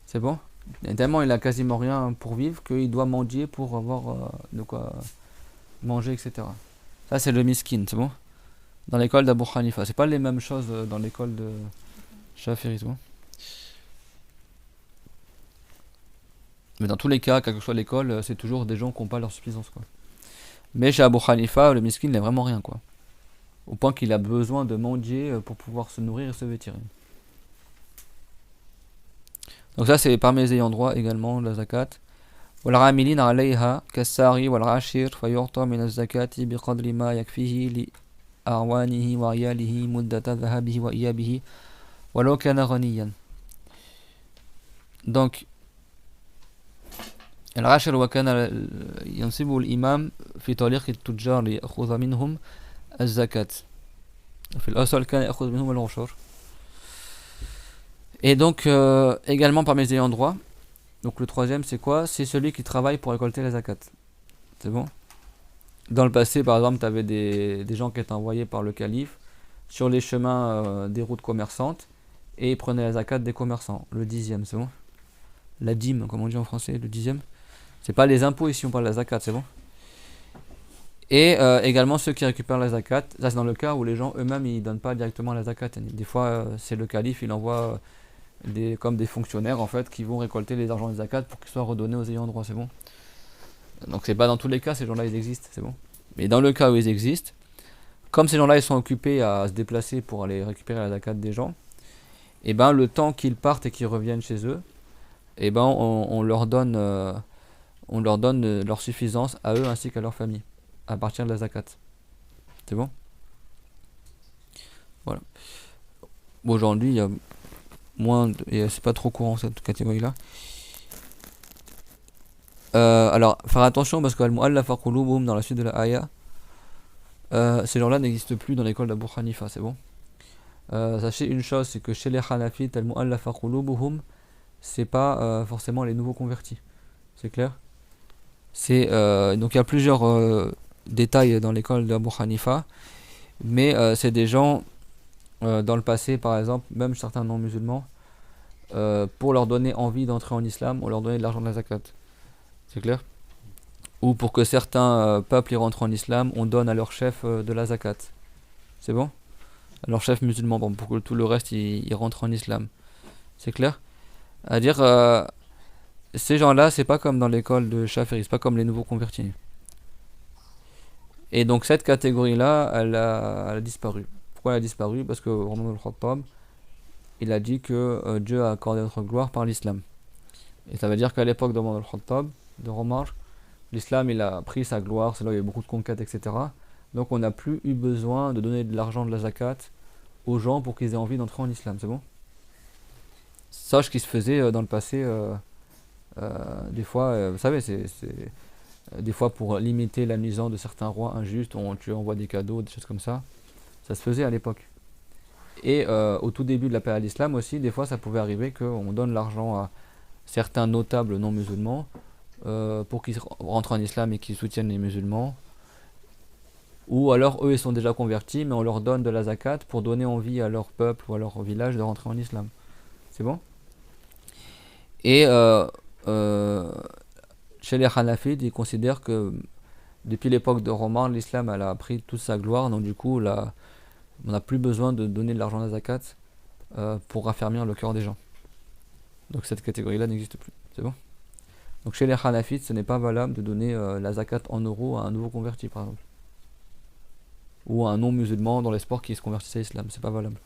C'est bon? Et tellement il a quasiment rien pour vivre qu'il doit mendier pour avoir de quoi manger, etc. Ça c'est le miskin, c'est bon? Dans l'école d'Abu Hanifa. C'est pas les mêmes choses dans l'école de Shafi'i, c'est bon? Mais dans tous les cas, quelle que soit l'école, c'est toujours des gens qui n'ont pas leur suffisance, quoi. Mais chez Abu Hanifa, le miskin n'a vraiment rien, quoi. Au point qu'il a besoin de mendier pour pouvoir se nourrir et se vêtir. Donc ça c'est parmi les ayants droit également la zakat. والعاملين عليها كالساعي والعاشر فيعطى من الزكاة بقدر ما يكفيه لأعوانه وعياله مدة ذهابه وإيابه ولو كان غنيا. Donc العاشر وكان ينصبه الإمام في طريق التجار ليأخذ منهم الزكاة. في الأصل كان يأخذ منهم العشر. Et donc, également parmi les ayants droit, donc le troisième c'est quoi? C'est celui qui travaille pour récolter la zakat. C'est bon? Dans le passé, par exemple, tu avais des gens qui étaient envoyés par le calife sur les chemins des routes commerçantes et ils prenaient la zakat des commerçants, le 10e, c'est bon? La dîme, comme on dit en français, le 10e. C'est pas les impôts ici, on parle de la zakat, c'est bon? Et également ceux qui récupèrent la zakat, ça c'est dans le cas où les gens eux-mêmes ils donnent pas directement la zakat. Des fois, c'est le calife, il envoie. Comme des fonctionnaires en fait qui vont récolter les argents des zakat pour qu'ils soient redonnés aux ayants droit, c'est bon? Donc c'est pas dans tous les cas, ces gens-là ils existent, c'est bon? Mais dans le cas où ils existent, comme ces gens-là ils sont occupés à se déplacer pour aller récupérer la zakat des gens, et ben le temps qu'ils partent et qu'ils reviennent chez eux, et ben on leur donne leur suffisance à eux ainsi qu'à leur famille à partir de la zakat. C'est bon? Voilà. Aujourd'hui il y a moins et c'est pas trop courant cette catégorie là. Alors faire attention parce que al-mu'allafa qulubuhum dans la suite de la aya, ces gens là n'existent plus dans l'école d'Abu Hanifa, c'est bon? Sachez une chose, c'est que chez les Hanafites al-mu'allafa qulubuhum c'est pas forcément les nouveaux convertis, c'est clair? C'est donc il y a plusieurs détails dans l'école d'Abu Hanifa, mais c'est des gens dans le passé, par exemple, même certains non-musulmans, pour leur donner envie d'entrer en islam, on leur donnait de l'argent de la zakat. C'est clair? Ou pour que certains peuples y rentrent en islam, on donne à leur chef de la zakat. C'est bon? À leur chef musulman, bon, pour que tout le reste il rentre en islam. C'est clair? À dire, ces gens-là, c'est pas comme dans l'école de Shafi'i, c'est pas comme les nouveaux convertis. Et donc cette catégorie-là, elle a disparu. Pourquoi elle a disparu? Parce que Omar al-Khattab, il a dit que Dieu a accordé notre gloire par l'islam. Et ça veut dire qu'à l'époque d'Omar al-Khattab, de Omar, l'islam il a pris sa gloire, c'est là où il y a eu beaucoup de conquêtes, etc. Donc on n'a plus eu besoin de donner de l'argent de la zakat aux gens pour qu'ils aient envie d'entrer en islam, c'est bon? Sache qui se faisait dans le passé, des fois, vous savez, c'est des fois pour limiter la nuisance de certains rois injustes, tu envoies des cadeaux, des choses comme ça. Ça se faisait à l'époque. Et au tout début de la période d'islam aussi, des fois ça pouvait arriver qu'on donne l'argent à certains notables non musulmans pour qu'ils rentrent en islam et qu'ils soutiennent les musulmans. Ou alors eux ils sont déjà convertis mais on leur donne de la zakat pour donner envie à leur peuple ou à leur village de rentrer en islam. C'est bon? Et chez les Hanafites, ils considèrent que depuis l'époque de Omar, l'islam elle a pris toute sa gloire, donc du coup on n'a plus besoin de donner de l'argent à la zakat pour raffermir le cœur des gens. Donc cette catégorie-là n'existe plus. C'est bon? Donc chez les Hanafites, ce n'est pas valable de donner la zakat en euros à un nouveau converti, par exemple. Ou à un non-musulman dans l'espoir qu'il se convertisse à l'islam. C'est pas valable.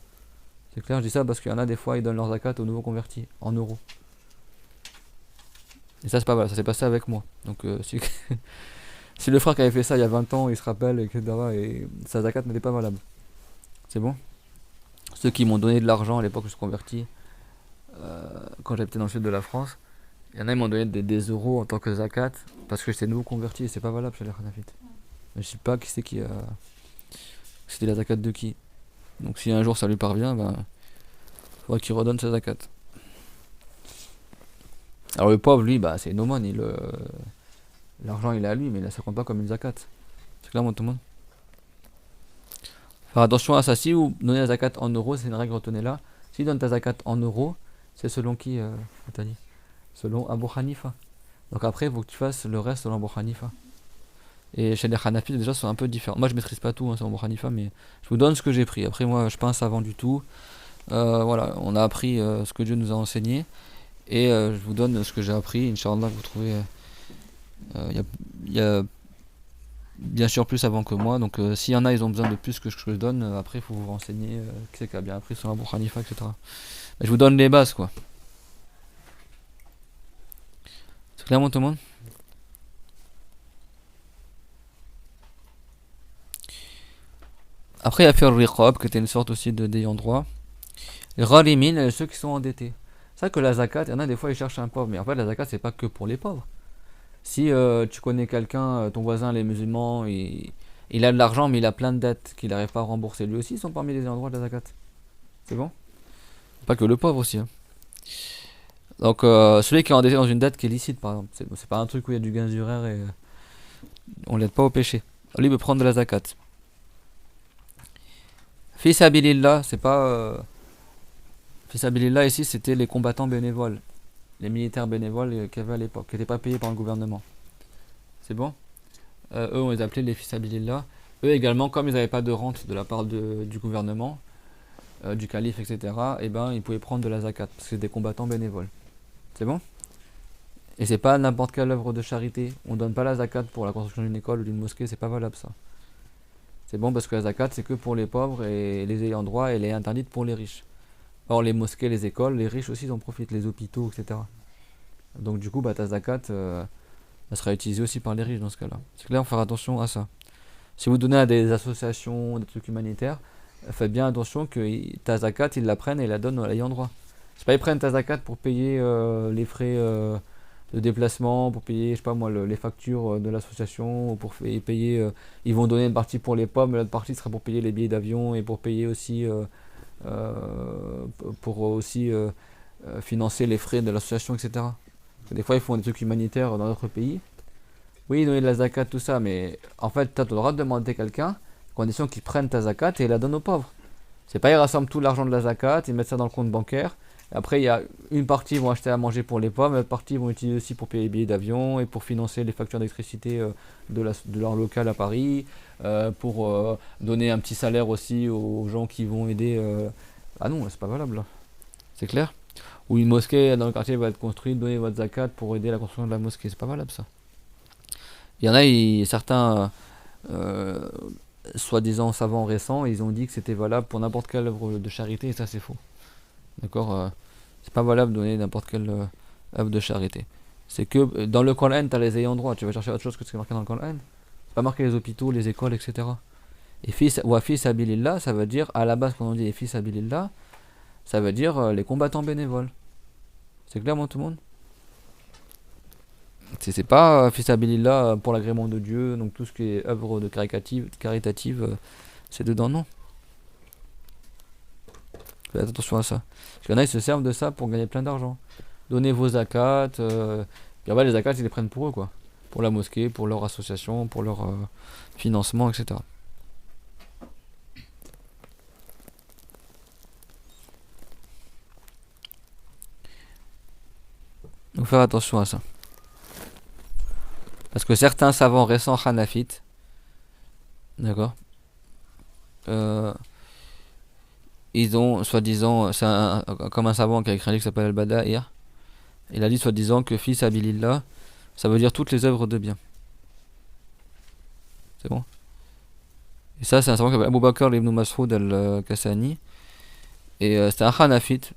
C'est clair, je dis ça parce qu'il y en a des fois, ils donnent leur zakat aux nouveaux convertis en euros. Et ça, c'est pas valable. Ça s'est passé avec moi. Donc si le frère qui avait fait ça il y a 20 ans, il se rappelle, etc., et sa zakat n'était pas valable. C'est bon? Ceux qui m'ont donné de l'argent à l'époque où je suis converti, quand j'habitais dans le sud de la France, il y en a qui m'ont donné des euros en tant que zakat parce que j'étais nouveau converti et c'est pas valable chez les Hanafites. Mais je sais pas qui c'est qui a. C'était la zakat de qui. Donc si un jour ça lui parvient, ben, faudra qu'il redonne sa zakat. Alors le pauvre, lui, bah c'est une aumône, l'argent il est à lui, mais ça compte pas comme une zakat. C'est clair, tout le monde. Faire attention à ça. Si vous donnez la zakat en euros, c'est une règle, retenez là. Si tu donnes ta zakat en euros, c'est selon qui, t'as dit? Selon Abu Hanifa. Donc après, il faut que tu fasses le reste selon Abu Hanifa. Et chez les Hanafites, déjà, c'est un peu différent. Moi, je maîtrise pas tout, selon Abu Hanifa, mais je vous donne ce que j'ai pris. Après, moi, je suis pas un savant du tout. Voilà, on a appris ce que Dieu nous a enseigné. Et je vous donne ce que j'ai appris. Inch'Allah, vous trouvez. Il y a bien sûr plus avant que moi. Donc, s'il y en a, ils ont besoin de plus que je donne. Après, il faut vous renseigner qui c'est qui a bien appris sur Abu Hanifa, etc. Mais je vous donne les bases, quoi. C'est clairement tout le monde? Après, il y a faire riqab, qui était une sorte aussi d'ayant droit. Les gharimin, ceux qui sont endettés. C'est vrai que la zakat, il y en a des fois, ils cherchent un pauvre. Mais en fait, la zakat, c'est pas que pour les pauvres. Si tu connais quelqu'un, ton voisin, les musulmans, il a de l'argent, mais il a plein de dettes qu'il n'arrive pas à rembourser. Lui aussi, ils sont parmi les ayants droit de la zakat. C'est bon? Pas que le pauvre aussi. Hein. Donc, celui qui est endetté dans une dette qui est licite, par exemple. C'est pas un truc où il y a du gain d'uraire et on l'aide pas au péché. Lui, il peut prendre de la zakat. Fils Abilillah, c'est pas. Fils Abilillah, ici, c'était les combattants bénévoles. Les militaires bénévoles qu'il y avait à l'époque, qui n'étaient pas payés par le gouvernement. C'est bon? Eux, on les appelait les Fils Abilillah. Eux également, comme ils n'avaient pas de rente de la part du gouvernement, du calife, etc., et ben, ils pouvaient prendre de la zakat, parce que c'est des combattants bénévoles. C'est bon? Et c'est pas n'importe quelle œuvre de charité. On donne pas la zakat pour la construction d'une école ou d'une mosquée, c'est pas valable ça. C'est bon parce que la zakat c'est que pour les pauvres et les ayants droit, elle est interdite pour les riches. Or les mosquées, les écoles, les riches aussi en profitent, les hôpitaux, etc. Donc du coup, bah, ta zakat, elle sera utilisée aussi par les riches dans ce cas-là. C'est clair, faut faire attention à ça. Si vous donnez à des associations, des trucs humanitaires, faites bien attention que ta zakat, ils la prennent et la donnent à l'ayant droit. C'est pas ils prennent ta zakat pour payer les frais de déplacement, pour payer, je sais pas moi, les factures de l'association, ou pour payer, ils vont donner une partie pour les pommes, mais l'autre partie sera pour payer les billets d'avion et pour payer aussi, financer les frais de l'association, etc. Des fois, ils font des trucs humanitaires dans d'autres pays. Oui, donner de la zakat, tout ça, mais en fait, tu as le droit de demander à quelqu'un, à condition qu'il prenne ta zakat et la donne aux pauvres. C'est pas ils rassemblent tout l'argent de la zakat, ils mettent ça dans le compte bancaire. Et après, il y a une partie ils vont acheter à manger pour les pauvres, l'autre partie ils vont utiliser aussi pour payer les billets d'avion et pour financer les factures d'électricité de leur local à Paris, pour donner un petit salaire aussi aux gens qui vont aider. Ah non, c'est pas valable là. C'est clair? Ou une mosquée dans le quartier va être construite, donner votre zakat pour aider la construction de la mosquée, c'est pas valable ça. Il y en a, certains soi-disant savants récents, ils ont dit que c'était valable pour n'importe quelle œuvre de charité et ça c'est faux. D'accord? C'est pas valable de donner n'importe quelle œuvre de charité. C'est que dans le Coran, tu as les ayants droit. Tu vas chercher autre chose que ce qui est marqué dans le Coran. C'est pas marqué les hôpitaux, les écoles, etc. Et fils abilillah, ça veut dire, à la base, quand on dit les fils abilillah, ça veut dire les combattants bénévoles. C'est clair, tout le monde? C'est pas fils abilillah pour l'agrément de Dieu, donc tout ce qui est œuvre de caritative, c'est dedans, non. Faites attention à ça. Parce qu'il y en a, ils se servent de ça pour gagner plein d'argent. Donnez vos zakats. Puis les zakats, ils les prennent pour eux, quoi. Pour la mosquée, pour leur association, pour leur financement, etc. Donc faire attention à ça. Parce que certains savants récents hanafites, d'accord, ils ont, soi-disant, c'est comme un savant qui a écrit un livre qui s'appelle Al-Bada'ir, Il a dit soi-disant que fi sabilillah, ça veut dire toutes les œuvres de bien. C'est bon. Et ça, c'est un savant qui s'appelle Abu Bakr ibn Mas'ud al-Kassani. Et c'était un Hanafite.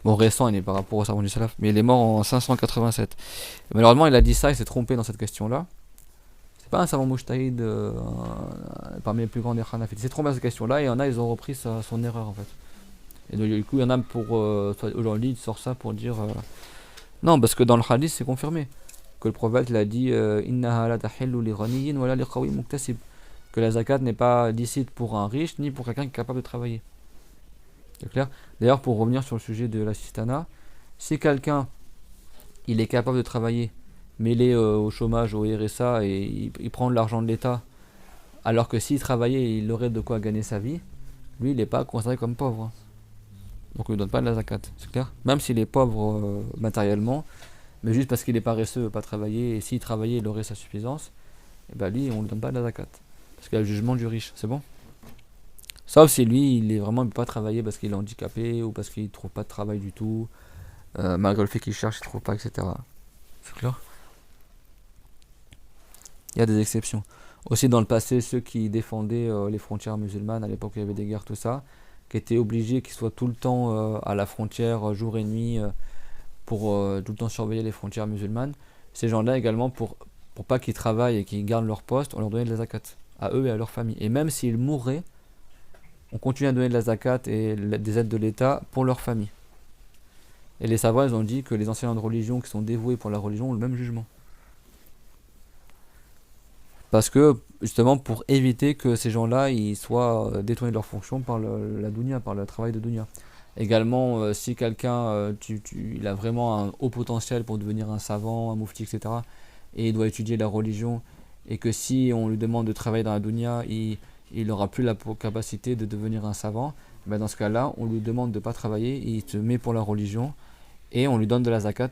Bon, récent, il est par rapport au savant du Salaf, mais il est mort en 587. Et malheureusement, il a dit ça, il s'est trompé dans cette question-là. C'est pas un savant mujtahid parmi les plus grands des Hanafites. Il s'est trompé dans cette question-là, et il y en a, ils ont repris son erreur en fait. Et donc, du coup, il y en a pour. Aujourd'hui, il sort ça pour dire. Non, parce que dans le hadith, c'est confirmé. Que le prophète il a dit Innaha la tahillu li ghaniyin wa la li qawi muktasib. Que la zakat n'est pas licite pour un riche, ni pour quelqu'un qui est capable de travailler. C'est clair. D'ailleurs, pour revenir sur le sujet de l'assistanat, si quelqu'un il est capable de travailler, mais il est au chômage, au RSA, et il prend de l'argent de l'État, alors que s'il travaillait, il aurait de quoi gagner sa vie, lui, il n'est pas considéré comme pauvre. Donc, on ne lui donne pas de la zakat, c'est clair. Même s'il est pauvre matériellement, mais juste parce qu'il est paresseux, il ne veut pas travailler, et s'il travaillait, il aurait sa suffisance, et ben lui, on ne lui donne pas de la zakat. Parce qu'il y a le jugement du riche, c'est bon. Sauf si lui, il ne peut pas travailler parce qu'il est handicapé ou parce qu'il ne trouve pas de travail du tout, malgré le fait qu'il cherche, il ne trouve pas, etc. C'est clair. Il y a des exceptions. Aussi dans le passé, ceux qui défendaient les frontières musulmanes, à l'époque où il y avait des guerres, tout ça, qui étaient obligés qu'ils soient tout le temps à la frontière, jour et nuit, pour tout le temps surveiller les frontières musulmanes. Ces gens-là également, pour pas qu'ils travaillent et qu'ils gardent leur poste, on leur donnait de la zakat, à eux et à leur famille. Et même s'ils mourraient, on continue à donner de la zakat et des aides de l'État pour leur famille. Et les savants, ils ont dit que les enseignants de religion qui sont dévoués pour la religion ont le même jugement. Parce que, justement, pour éviter que ces gens-là ils soient détournés de leur fonction par la dunya, par le travail de dunya. Également, si quelqu'un il a vraiment un haut potentiel pour devenir un savant, un mufti, etc., et il doit étudier la religion, et que si on lui demande de travailler dans la dunya, il n'aura plus la capacité de devenir un savant, ben dans ce cas-là, on lui demande de ne pas travailler, il se met pour la religion, et on lui donne de la zakat,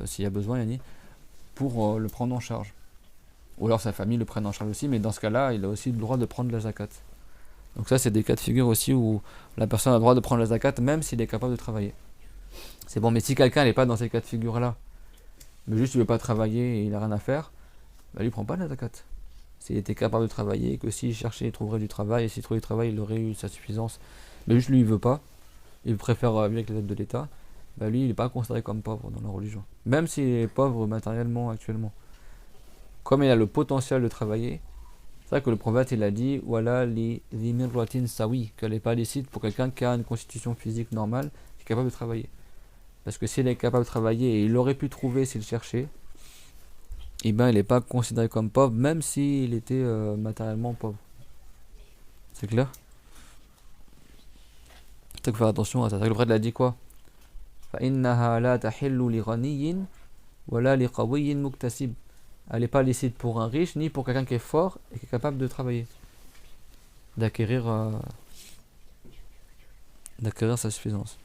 s'il y a besoin, Yanni, pour le prendre en charge. Ou alors sa famille le prenne en charge aussi, mais dans ce cas-là, il a aussi le droit de prendre la zakat. Donc ça, c'est des cas de figure aussi où la personne a le droit de prendre la zakat, même s'il est capable de travailler. C'est bon, mais si quelqu'un n'est pas dans ces cas de figure-là, mais juste il ne veut pas travailler et il n'a rien à faire, ben lui, il ne prend pas la zakat. S'il était capable de travailler, et que s'il cherchait, il trouverait du travail, et s'il trouvait du travail, il aurait eu sa suffisance. Mais juste lui, il veut pas, il préfère vivre avec les aides de l'État, bah lui, il n'est pas considéré comme pauvre dans la religion. Même s'il est pauvre matériellement actuellement. Comme il a le potentiel de travailler, c'est vrai que le prophète, il a dit, voilà, li dhimirratin sawi, qu'elle n'est pas licite pour quelqu'un qui a une constitution physique normale, qui est capable de travailler. Parce que s'il est capable de travailler, et il aurait pu trouver s'il cherchait, et ben il n'est pas considéré comme pauvre, même s'il était matériellement pauvre. C'est clair? Il faut faire attention à ça. Le prophète a dit quoi? فَإِنَّهَا لَا تَحِلُّ لِغَنِيٍّ وَلَا لِقَوِيٍّ مُكْتَسِبٍ. Elle n'est pas licite pour un riche, ni pour quelqu'un qui est fort et qui est capable de travailler. D'acquérir sa suffisance.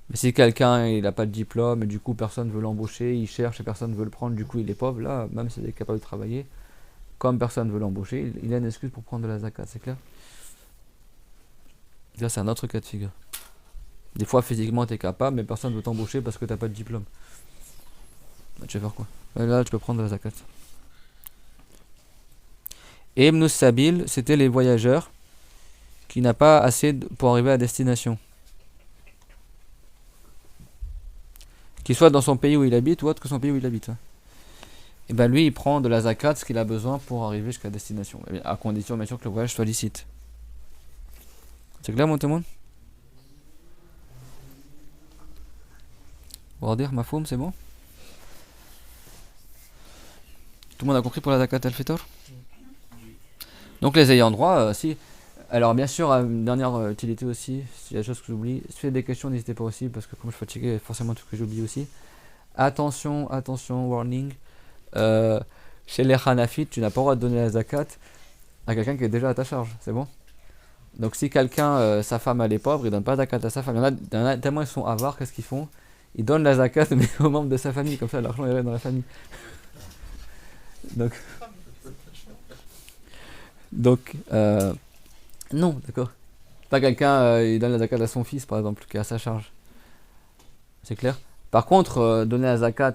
Mais si quelqu'un il n'a pas de diplôme et du coup personne ne veut l'embaucher, il cherche et personne ne veut le prendre, du coup il est pauvre, là, même s'il est capable de travailler, comme personne ne veut l'embaucher, il a une excuse pour prendre de la zakat, c'est clair? Là c'est un autre cas de figure. Des fois physiquement tu es capable, mais personne ne veut t'embaucher parce que tu n'as pas de diplôme. Bah, tu vas faire quoi? Là tu peux prendre de la zakat. Et Ibn Sabil, c'était les voyageurs qui n'ont pas assez pour arriver à destination. Qu'il soit dans son pays où il habite ou autre que son pays où il habite. Et ben lui, il prend de la zakat, ce qu'il a besoin pour arriver jusqu'à destination. À condition, bien sûr, que le voyage soit licite. C'est clair, mon témoin? On va dire, ma foum, c'est bon? Tout le monde a compris pour la zakat al-fitr? Donc les ayants droit, si. Alors bien sûr, une dernière utilité aussi, s'il y a des choses que j'oublie. Si vous avez des questions, n'hésitez pas aussi, parce que comme je suis fatigué, forcément tout ce que j'oublie aussi. Attention, warning. Chez les Hanafites, tu n'as pas le droit de donner la zakat à quelqu'un qui est déjà à ta charge, c'est bon? Donc si quelqu'un, sa femme elle est pauvre, il donne pas de zakat à sa femme. Il y en a tellement ils sont avares, qu'est-ce qu'ils font? Ils donnent la zakat mais aux membres de sa famille, comme ça l'argent il reste dans la famille. Donc non, d'accord. Pas quelqu'un, il donne la zakat à son fils par exemple, qui est à sa charge. C'est clair? Par contre, donner la zakat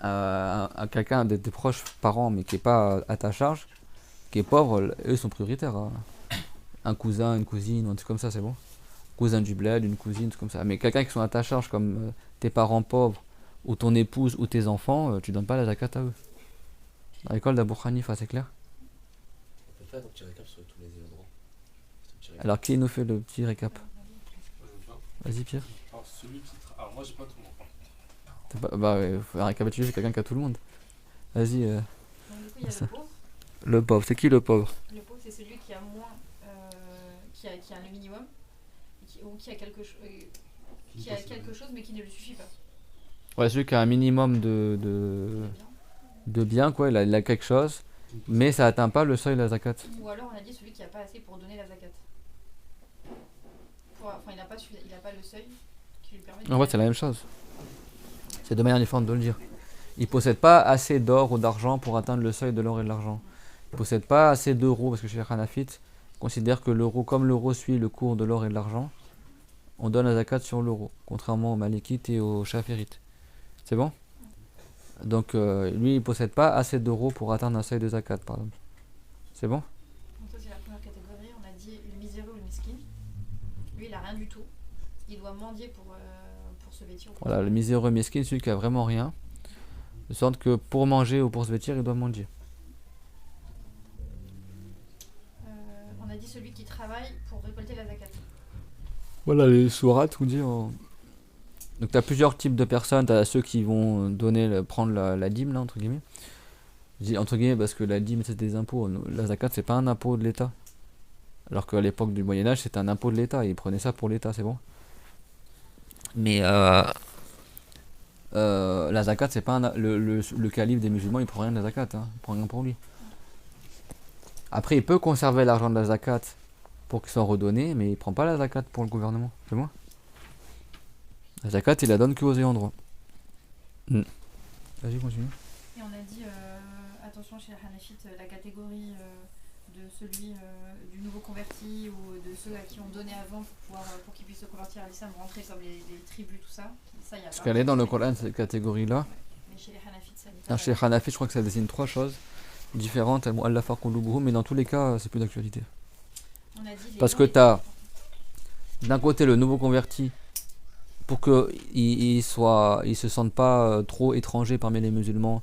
à quelqu'un de tes proches parents, mais qui n'est pas à ta charge, qui est pauvre, eux sont prioritaires, hein. Un cousin, une cousine, un truc comme ça, c'est bon. Cousin du bled, une cousine, tout comme ça. Mais quelqu'un qui sont à ta charge, comme tes parents pauvres, ou ton épouse, ou tes enfants, tu donnes pas la zakat à eux. Dans l'école d'Abu Hanifa, c'est clair? On peut faire un petit récap sur tous les endroits. Un petit récap. Alors, qui nous fait le petit récap? Vas-y, Pierre. Alors, celui qui. Alors, moi, j'ai pas tout mon enfant. Un récapitulatif, c'est quelqu'un qui a tout le monde. Vas-y. Donc, du coup, il y a Ça. le pauvre. Le pauvre, c'est qui le pauvre? Le pauvre, c'est celui qui a moins, qui a le minimum, ou qui a quelque chose, mais qui ne lui suffit pas. Ouais, celui qui a un minimum C'est bien. de bien, quoi. Il a quelque chose, mais ça atteint pas le seuil de la zakat. Ou alors on a dit celui qui n'a pas assez pour donner la zakat. Enfin, il n'a pas le seuil qui lui permet de. En fait, c'est la même chose. C'est deux manières différentes de le dire. Il possède pas assez d'or ou d'argent pour atteindre le seuil de l'or et de l'argent. Il possède pas assez d'euros, parce que chez les Hanafites, considère que l'euro, comme l'euro suit le cours de l'or et de l'argent, on donne la zakat sur l'euro, contrairement aux Malikites et aux Shafirites. C'est bon? Donc lui, il possède pas assez d'euros pour atteindre un seuil de zakat, par exemple. C'est bon? Donc ça c'est la première catégorie. On a dit le miséreux ou le miskin. Lui il a rien du tout. Il doit mendier pour se vêtir. Voilà, le miséreux miskin, celui qui a vraiment rien. De sorte que pour manger ou pour se vêtir, il doit mendier. On a dit celui qui travaille pour récolter la zakat. Voilà, les sourates, on dit. Donc tu as plusieurs types de personnes. Tu as ceux qui vont prendre la dîme, là, entre guillemets. Je dis entre guillemets parce que la dîme, c'est des impôts. La zakat, c'est pas un impôt de l'État. Alors qu'à l'époque du Moyen-Âge, c'était un impôt de l'État. Ils prenaient ça pour l'État, c'est bon. Mais la zakat, c'est pas le calife des musulmans, il prend rien de la zakat. Hein. Il prend rien pour lui. Après, il peut conserver l'argent de la zakat pour qu'il soit redonné, mais il prend pas la zakat pour le gouvernement. C'est bon. La zakat, il la donne que aux ayants droit. Vas-y, continue. Et on a dit attention chez les Hanafites, la catégorie de celui du nouveau converti ou de ceux à qui on donnait avant pour qu'ils puissent se convertir à l'islam, rentrer comme les tribus, tout ça. Ça y a Parce pas. qu'elle est dans le Coran, cette catégorie-là. Mais chez les Hanafites, ça n'est pas. Alors, chez les Hanafi, je crois que ça désigne trois choses différentes. Al-Mu'allafa qulubuhum, mais dans tous les cas, c'est plus d'actualité. On a dit les Parce bons que et les t'as méchants. d'un côté le nouveau converti, pour qu'il se sente pas trop étranger parmi les musulmans,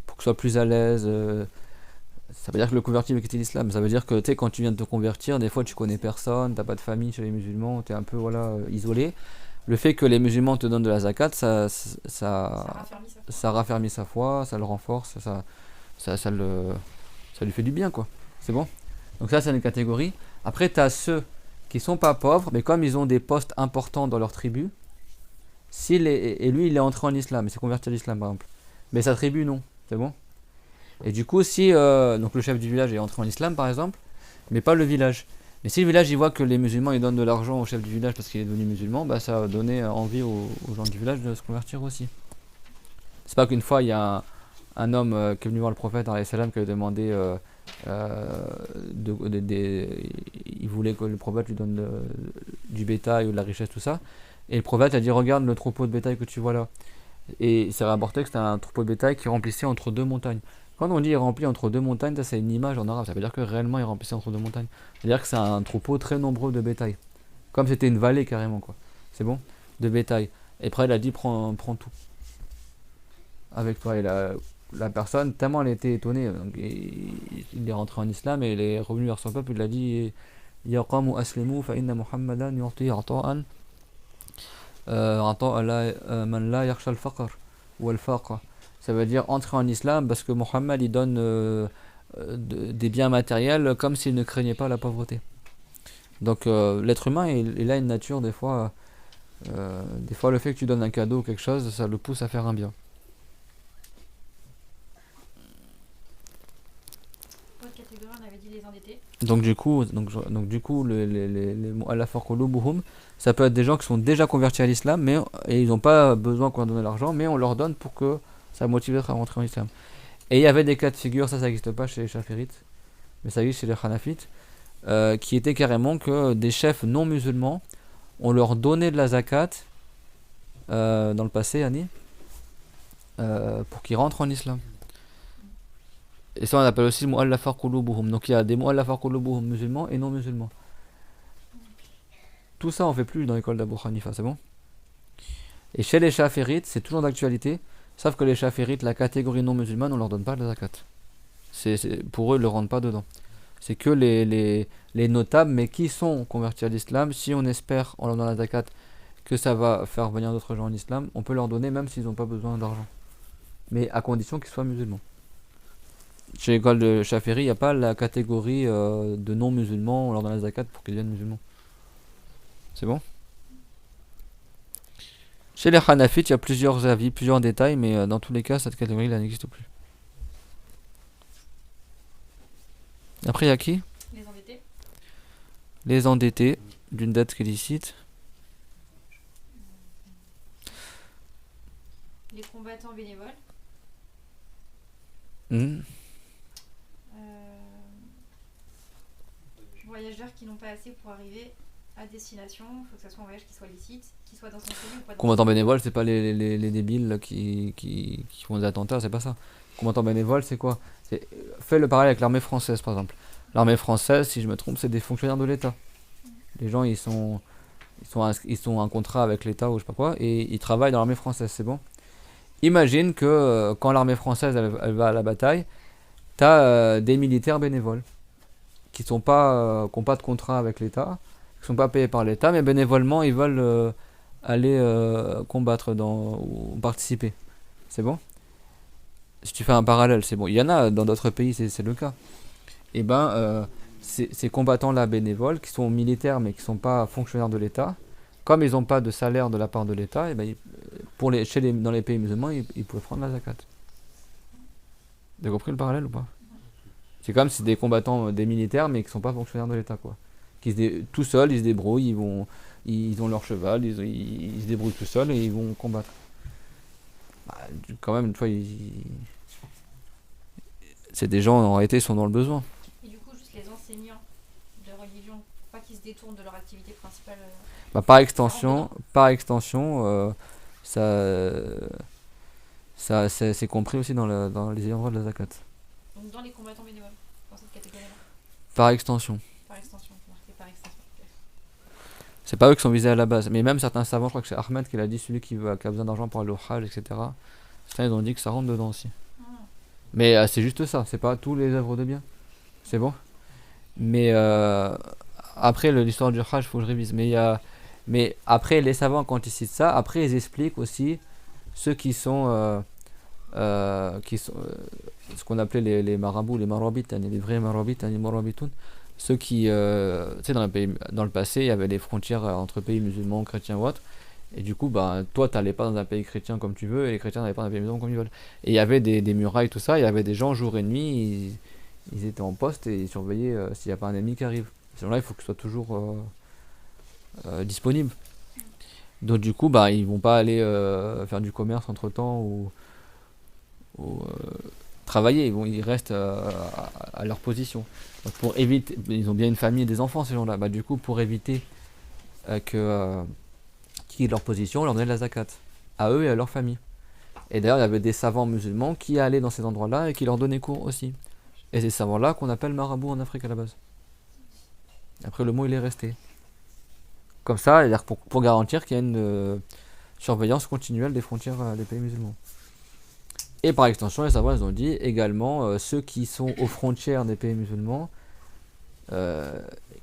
pour qu'il soit plus à l'aise. Ça veut dire que le converti va quitter l'islam. Ça veut dire que tu sais, quand tu viens de te convertir, des fois tu connais personne, t'as pas de famille chez les musulmans, tu es un peu isolé. Le fait que les musulmans te donnent de la zakat, Ça raffermit ça. ça raffermit sa foi, ça le renforce, ça lui fait du bien, quoi. C'est bon? Donc ça, c'est une catégorie. Après, tu as ceux qui sont pas pauvres, mais comme ils ont des postes importants dans leur tribu, et lui, il est entré en islam, il s'est converti à l'islam, par exemple. Mais sa tribu, non. C'est bon? Et du coup, si donc le chef du village est entré en islam, par exemple, mais pas le village. Mais si le village, il voit que les musulmans, ils donnent de l'argent au chef du village parce qu'il est devenu musulman, bah, ça va donner envie aux gens du village de se convertir aussi. C'est pas qu'une fois, il y a un homme qui est venu voir le prophète, alayhi salam, qui a demandé... il voulait que le prophète lui donne du bétail ou de la richesse, tout ça. Et le prophète a dit, regarde le troupeau de bétail que tu vois là. Et c'est rapporté que c'était un troupeau de bétail qui remplissait entre deux montagnes. Quand on dit il remplit entre deux montagnes, ça c'est une image en arabe. Ça veut dire que réellement il remplissait entre deux montagnes. C'est-à-dire que c'est un troupeau très nombreux de bétail. Comme c'était une vallée carrément, quoi. C'est bon? De bétail. Et après il a dit prends tout. Avec toi. Et la personne, tellement elle était étonnée, donc, il est rentré en islam et il est revenu vers son peuple, il a dit Ya qamu aslimu fa inna Muhammadan yu'ti ata'an man la yakhsha al-faqr ou al-faqr. Ça veut dire entrer en islam parce que Muhammad il donne des biens matériels comme s'il ne craignait pas la pauvreté. Donc l'être humain il a une nature des fois le fait que tu donnes un cadeau ou quelque chose, ça le pousse à faire un bien. Autre catégorie, on avait dit les endettés. Donc du coup les mu'allafat qulubuhum, ça peut être des gens qui sont déjà convertis à l'islam et ils n'ont pas besoin qu'on leur donne l'argent, mais on leur donne pour que ça motive à rentrer en islam. Et il y avait des cas de figure, ça n'existe pas chez les Shafirites, mais ça existe chez les Hanafites, qui étaient carrément que des chefs non musulmans, on leur donnait de la zakat dans le passé, Annie, pour qu'ils rentrent en islam. Et ça, on appelle aussi le mu'allafa qulubuhum. Donc il y a des mu'allafa qulubuhum musulmans et non musulmans. Tout ça, on fait plus dans l'école d'Abu Hanifa, c'est bon? Et chez les Chaférites, c'est toujours d'actualité, sauf que les Chaférites, la catégorie non musulmane, on leur donne pas de zakat. Pour eux, ils ne le rentrent pas dedans. C'est que les notables, mais qui sont convertis à l'islam, si on espère en leur donnant la zakat que ça va faire venir d'autres gens en islam, on peut leur donner même s'ils n'ont pas besoin d'argent. Mais à condition qu'ils soient musulmans. Chez l'école de Chaféry, il n'y a pas la catégorie de non musulmans, on leur donne la zakat pour qu'ils deviennent musulmans. C'est bon? Chez les Hanafites, il y a plusieurs avis, plusieurs détails, mais dans tous les cas, cette catégorie là n'existe plus. Après, il y a qui? Les endettés. Les endettés d'une dette illicite. Les combattants bénévoles. Hmm. Voyageurs qui n'ont pas assez pour arriver à destination. Il faut que ça soit un voyage qui soit licite, qui soit dans son pays ou pas. Combattants bénévoles, c'est pas les débiles qui font des attentats, c'est pas ça. Combattants bénévoles, c'est quoi? Fais le parallèle avec l'armée française, par exemple. L'armée française, si je me trompe, c'est des fonctionnaires de l'État. Les gens, ils ont un contrat avec l'État ou je sais pas quoi, et ils travaillent dans l'armée française, c'est bon. Imagine que quand l'armée française elle va à la bataille, t'as des militaires bénévoles qui n'ont pas de contrat avec l'État, qui sont pas payés par l'État, mais bénévolement ils veulent aller combattre ou participer. C'est bon? Si tu fais un parallèle, c'est bon. Il y en a dans d'autres pays, c'est le cas. Et ces combattants-là bénévoles, qui sont militaires mais qui ne sont pas fonctionnaires de l'État, comme ils n'ont pas de salaire de la part de l'État, et dans les pays musulmans, ils pouvaient prendre la zakat. Vous avez compris le parallèle ou pas? C'est comme si des combattants, des militaires, mais qui ne sont pas fonctionnaires de l'État, quoi. Tout seuls, ils se débrouillent, ils ont leur cheval, ils se débrouillent tout seuls et ils vont combattre. Quand même, une fois, c'est des gens, en réalité, ils sont dans le besoin. Et du coup, juste les enseignants de religion, pas qu'ils se détournent de leur activité principale. Par extension, c'est compris aussi dans les ayants droit de la zakat. Donc dans les combattants bénévoles, dans cette catégorie-là. Par extension. Par extension, marqué par extension. C'est pas eux qui sont visés à la base. Mais même certains savants, je crois que c'est Ahmed qui l'a dit, celui qui a besoin d'argent pour aller au Hajj, etc. Certains, ils ont dit que ça rentre dedans aussi. Mais c'est juste ça, c'est pas tous les œuvres de bien. C'est bon. Mais après, l'histoire du Hajj, il faut que je révise. Mais après, les savants, quand ils citent ça, après, ils expliquent aussi ceux qui sont ce qu'on appelait les marabouts, les marabites, les vrais marabites, les marabitoun. Ceux qui, tu sais, dans le passé, il y avait des frontières entre pays musulmans, chrétiens ou autres. Et du coup, toi, t'allais pas dans un pays chrétien comme tu veux, et les chrétiens n'allaient pas dans un pays musulman comme ils veulent. Et il y avait des murailles, tout ça, il y avait des gens jour et nuit, ils étaient en poste et ils surveillaient s'il n'y a pas un ennemi qui arrive. Ces gens-là, il faut qu'ils soient toujours disponibles. Donc du coup, ils vont pas aller faire du commerce entre temps ou travailler, ils restent à leur position. Donc pour éviter, ils ont bien une famille et des enfants ces gens-là. Du coup, pour éviter qu'ils quittent leur position, on leur donnait de la zakat à eux et à leur famille. Et d'ailleurs, il y avait des savants musulmans qui allaient dans ces endroits-là et qui leur donnaient cours aussi. Et ces savants-là qu'on appelle marabouts en Afrique à la base. Après, le mot il est resté. Comme ça, pour garantir qu'il y a une surveillance continuelle des frontières des pays musulmans. Et par extension, les savants ils ont dit également ceux qui sont aux frontières des pays musulmans,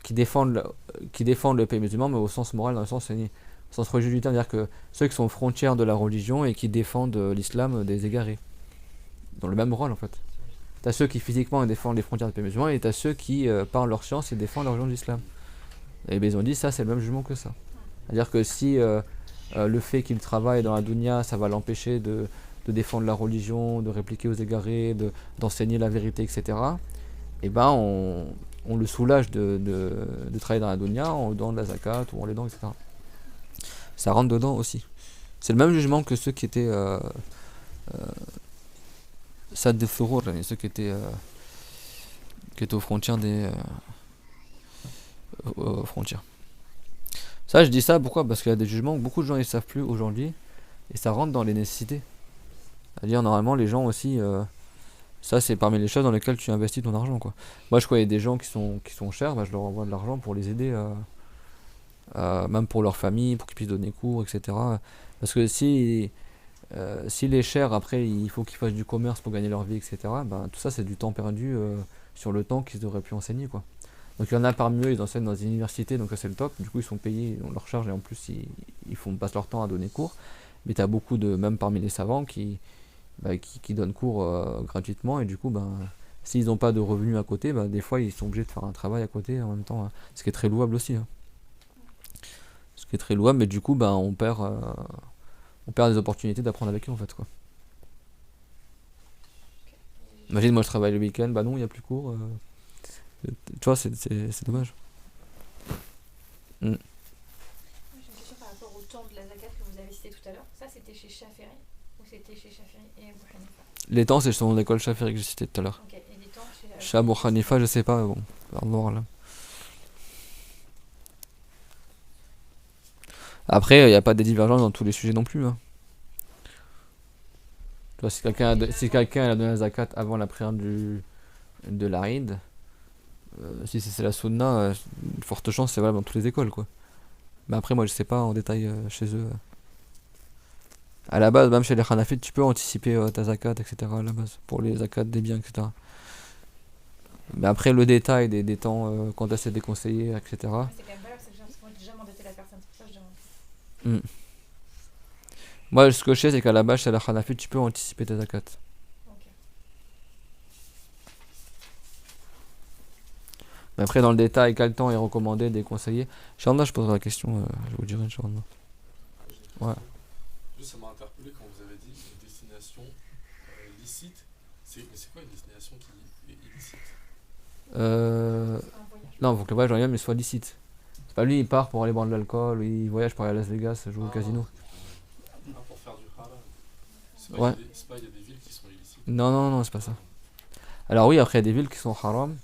qui défendent le pays musulman, mais au sens moral, dans le sens religieux du terme, c'est-à-dire que ceux qui sont aux frontières de la religion et qui défendent l'islam des égarés. Dans le même rôle en fait. T'as ceux qui physiquement défendent les frontières des pays musulmans et t'as ceux qui, par leur science, ils défendent la religion de l'islam. Et ils ont dit ça c'est le même jugement que ça. C'est-à-dire que si le fait qu'il travaille dans la dunya, ça va l'empêcher de défendre la religion, de répliquer aux égarés, d'enseigner la vérité, etc. Et on le soulage de travailler dans la dunya en lui donnant de la zakat ou en l'aidant, etc. Ça rentre dedans aussi. C'est le même jugement que ceux qui étaient Sad de Furur, ceux qui étaient aux frontières frontières. Ça, je dis ça pourquoi? Parce qu'il y a des jugements que beaucoup de gens ne savent plus aujourd'hui. Et ça rentre dans les nécessités. C'est-à-dire, normalement, les gens aussi, ça, c'est parmi les choses dans lesquelles tu investis ton argent, quoi. Moi, je connais des gens qui sont chers, bah, je leur envoie de l'argent pour les aider, même pour leur famille, pour qu'ils puissent donner cours, etc. Parce que si, s'il est cher, après, il faut qu'ils fassent du commerce pour gagner leur vie, etc. Ben, tout ça, c'est du temps perdu sur le temps qu'ils auraient pu enseigner, quoi. Donc il y en a parmi eux, ils enseignent dans une université, donc ça c'est le top. Du coup, ils sont payés, on leur charge et en plus, passent leur temps à donner cours. Mais tu as beaucoup de, même parmi les savants, qui donnent cours gratuitement et du coup, ben, s'ils n'ont pas de revenus à côté, ben, des fois, ils sont obligés de faire un travail à côté en même temps, hein. Ce qui est très louable aussi, hein. Ce qui est très louable, mais du coup, ben, on perd des opportunités d'apprendre avec eux en fait, quoi. Imagine, moi je travaille le week-end, bah non, il n'y a plus cours. Tu vois, c'est dommage. Mm. J'ai une question par rapport au temps de la zakat que vous avez cité tout à l'heure. Ça, c'était chez Shafi'i ou c'était chez Shafi'i et Abu Hanifa? Les temps, c'est son école Shafi'i que j'ai cité tout à l'heure. Ok, et les temps chez Chez Abu Hanifa, je sais pas, bon, à voir là. Après, il n'y a pas des divergences dans tous les sujets non plus, hein. Tu vois, si quelqu'un a donné la zakat avant la prière de l'Aïd, si c'est la sunna, une forte chance c'est valable dans toutes les écoles, quoi. Mais après, moi je sais pas en détail chez eux. À la base, même chez les Hanafites, tu peux anticiper ta zakat, etc. à la base, pour les zakats des biens, etc. Mais après, le détail des temps, quand c'est déconseillé, etc. C'est quand même valable, c'est que j'ai déjà mandaté la personne, c'est pour ça que je demande. Mm. Moi, ce que je sais, c'est qu'à la base, chez la Hanafites, tu peux anticiper ta zakat. Ok. Mais après, dans le détail, quel temps est recommandé, déconseillé. Inch'Allah, je poserai la question, je vous dirai, Inch'Allah. Ouais. Juste, ça m'a interpellé quand vous avez dit une destination licite. Mais c'est quoi une destination qui est illicite? C'est un voyage. Non, faut que le voyage en lui-même il soit licite. C'est pas lui, il part pour aller boire de l'alcool, il voyage pour aller à Las Vegas, jouer au casino. Ah, pour faire du halal. Ouais. C'est pas, il y a des villes qui sont illicites. Non, c'est pas ça. Alors oui, après, il y a des villes qui sont haram,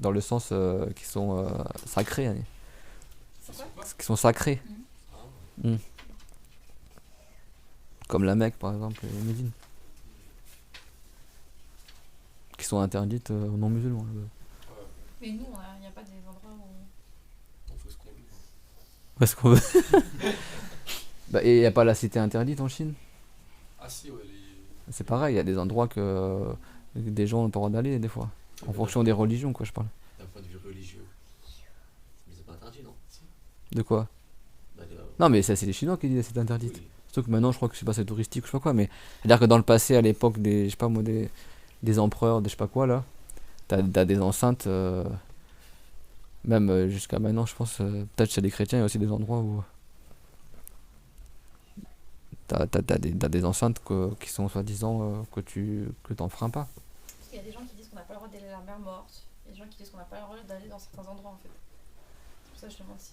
dans le sens qui sont sacrées, hein. C'est quoi? Qui sont sacrées. Ah, Mm. Comme la Mecque, par exemple, et Médine. Qui sont interdites aux non-musulmans. Mais nous, il n'y a pas des endroits où. on fait ce qu'on veut. Parce qu'on veut. Bah, et il n'y a pas la cité interdite en Chine. Ah si, ouais, C'est pareil, il y a des endroits que des gens n'ont pas le droit d'aller, des fois. En fonction des religions, quoi, je parle. D'un point de vue religieux. Mais c'est pas interdit, non? De quoi? Bah, Non, mais ça, c'est les Chinois qui disent que c'est interdit. oui. Surtout que maintenant, je crois que c'est pas c'est touristique, je sais pas quoi, mais c'est-à-dire que dans le passé, à l'époque des, je sais pas moi, des empereurs, des je sais pas quoi là, t'as des enceintes, même jusqu'à maintenant, je pense, peut-être chez les chrétiens, il y a aussi des endroits où t'as des enceintes qui sont soi-disant que t'enfreins pas. Parce qu'il y a des gens qui disent qu'on n'a pas le droit d'aller à la mer morte. Il y a des gens qui disent qu'on n'a pas le droit d'aller dans certains endroits en fait. C'est pour ça que je demande si.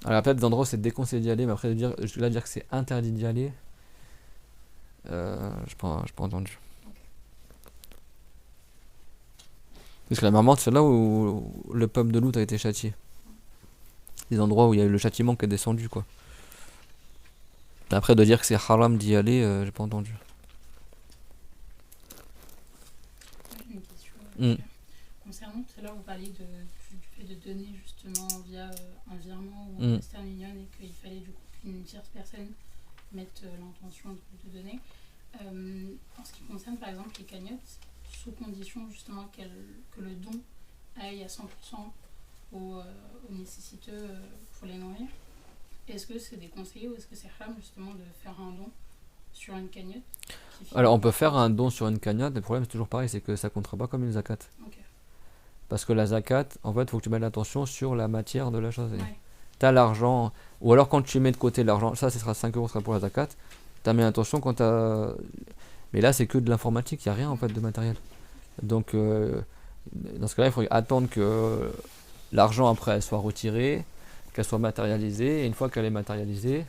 Alors peut-être des endroits où c'est déconseillé d'y aller, mais après dire que c'est interdit d'y aller, j'ai pas entendu. Ok. Parce que la marmande, c'est là où le peuple de Lut a été châtié. Des endroits où il y a eu le châtiment qui est descendu, quoi. Après, de dire que c'est haram d'y aller, j'ai pas entendu. Une question. Mm. Concernant tout à l'heure, vous parliez du fait de donner justement via un virement ou Mm. un Western Union et qu'il fallait du coup qu'une tierce personne mette l'intention de donner. En ce qui concerne par exemple les cagnottes, sous condition justement que le don aille à 100% aux nécessiteux pour les nourrir, est-ce que c'est déconseillé ou est-ce que c'est haram justement de faire un don sur une cagnotte Alors on peut faire un don sur une cagnotte, le problème c'est toujours pareil, c'est que ça comptera pas comme une zakat. Ok. Parce que la zakat, en fait, il faut que tu mettes l'attention sur la matière de la chose. Ouais. T'as l'argent, ou alors quand tu mets de côté l'argent, ça ce sera 5 euros, ce sera pour la zakat, t'as mis l'attention quand t'as... Mais là c'est que de l'informatique, il n'y a rien en fait de matériel. Donc dans ce cas-là, il faut attendre que l'argent après elle soit retirée, qu'elle soit matérialisée, et une fois qu'elle est matérialisée,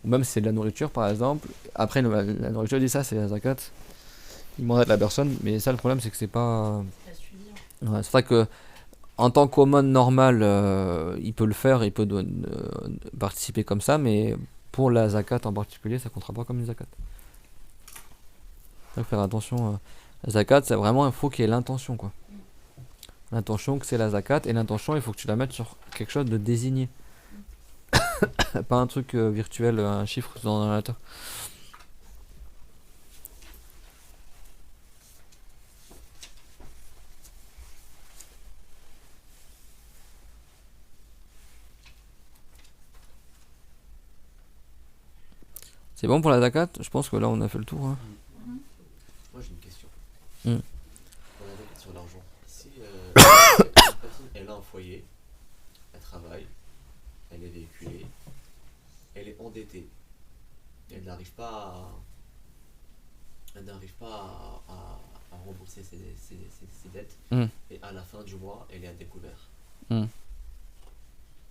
ou même si c'est de la nourriture par exemple, après la nourriture dit ça c'est la zakat, il demande à la personne, mais ça le problème c'est que c'est pas... La suivi. Ouais, c'est vrai que en tant qu'aumône normal, il peut le faire, il peut participer comme ça, mais pour la zakat en particulier, ça comptera pas comme une zakat. Donc faire attention. La zakat, c'est vraiment, il faut qu'il y ait l'intention, quoi. L'intention que c'est la zakat, et l'intention, il faut que tu la mettes sur quelque chose de désigné. Pas un truc virtuel, un chiffre dans un ordinateur. C'est bon pour la zakat? Je pense que là on a fait le tour, hein. Mhm. Moi j'ai une question. Hmm. On a zakat sur l'argent. Si une personne elle a un foyer, elle travaille, elle est véhiculée, elle est endettée, elle n'arrive pas à rembourser ses dettes, Hmm. et à la fin du mois elle est à découvert. Hmm.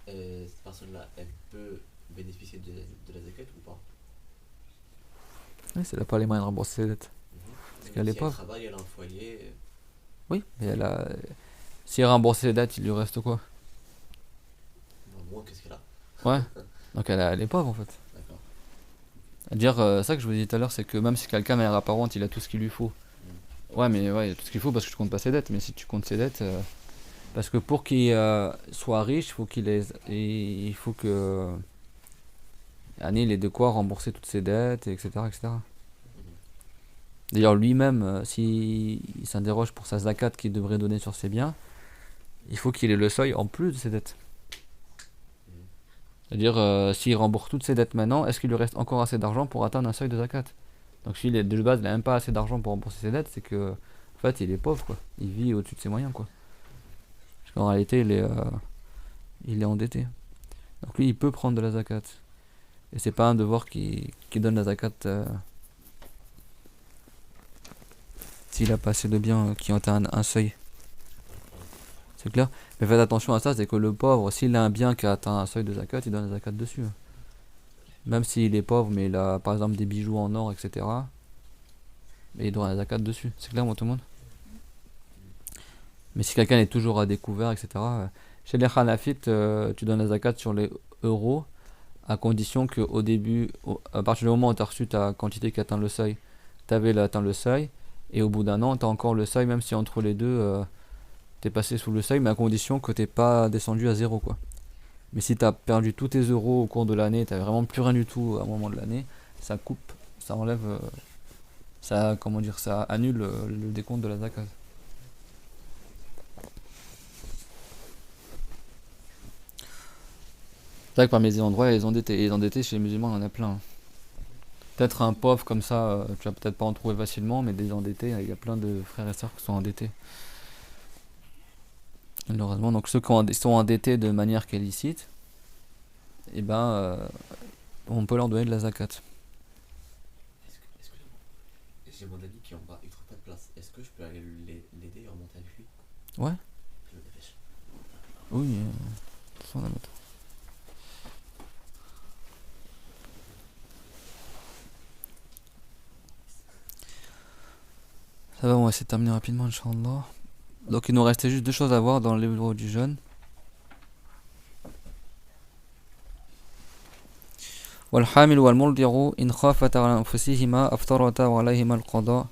Cette personne-là, elle peut bénéficier de la zakat ou pas? Oui, c'est là pas les moyens de rembourser ses dettes. Parce qu'elle est si pauvre. elle travaille, elle a un foyer. Oui, mais si elle rembourse ses dettes, il lui reste quoi? Moins que ce qu'elle a. Ouais. Donc elle est pauvre en fait. D'accord. Dire ça que je vous disais tout à l'heure, c'est que même si quelqu'un est apparente, il a tout ce qu'il lui faut. Ouais, mais ouais, il a tout ce qu'il faut parce que tu comptes pas ses dettes. Mais si tu comptes ses dettes, parce que pour qu'il soit riche, il faut que il ait de quoi rembourser toutes ses dettes, etc., etc. D'ailleurs, lui-même, s'il s'interroge pour sa zakat qu'il devrait donner sur ses biens, il faut qu'il ait le seuil en plus de ses dettes. C'est-à-dire, s'il rembourse toutes ses dettes maintenant, est-ce qu'il lui reste encore assez d'argent pour atteindre un seuil de zakat? Donc, s'il est de base, il n'a même pas assez d'argent pour rembourser ses dettes, c'est que, en fait, il est pauvre, quoi. Il vit au-dessus de ses moyens, quoi. Parce qu'en réalité, il est endetté. Donc, lui, il peut prendre de la zakat. Et c'est pas un devoir qui donne la zakat s'il a pas assez de biens qui ont atteint un seuil. C'est clair? Mais faites attention à ça, c'est que le pauvre, s'il a un bien qui a atteint un seuil de zakat, il donne la zakat dessus. Même s'il est pauvre, mais il a par exemple des bijoux en or, etc. Mais il doit la zakat dessus. C'est clair, moi, tout le monde? Mais si quelqu'un est toujours à découvert, etc. Chez les Hanafites, tu donnes la zakat sur les euros, à condition qu'au début, à partir du moment où tu as reçu ta quantité qui atteint le seuil, tu avais atteint le seuil, et au bout d'un an, tu as encore le seuil, même si entre les deux, tu es passé sous le seuil, mais à condition que tu n'es pas descendu à zéro, quoi. Mais si tu as perdu tous tes euros au cours de l'année, tu n'avais vraiment plus rien du tout à un moment de l'année, ça coupe, ça enlève, ça annule le décompte de la zakat. C'est vrai que parmi les endroits, les endettés chez les musulmans, il y en a plein. Peut-être un pauvre comme ça, tu vas peut-être pas en trouver facilement, mais des endettés, il y a plein de frères et sœurs qui sont endettés. Malheureusement, donc ceux qui sont endettés de manière illicite, eh ben, on peut leur donner de la zakat. J'ai mon ami qui est en bas, il trouve pas de place. Est-ce que je peux aller l'aider et remonter avec lui? Ouais. Je me dépêche. Oui, ça, on a mettre. Ça va, on va essayer de terminer rapidement, Inch'Allah. Donc il nous restait juste deux choses à voir dans le livre du jeûne. والحامل والمرضع إن خافتا على أنفسهما أفطرتا وعليهما القضاء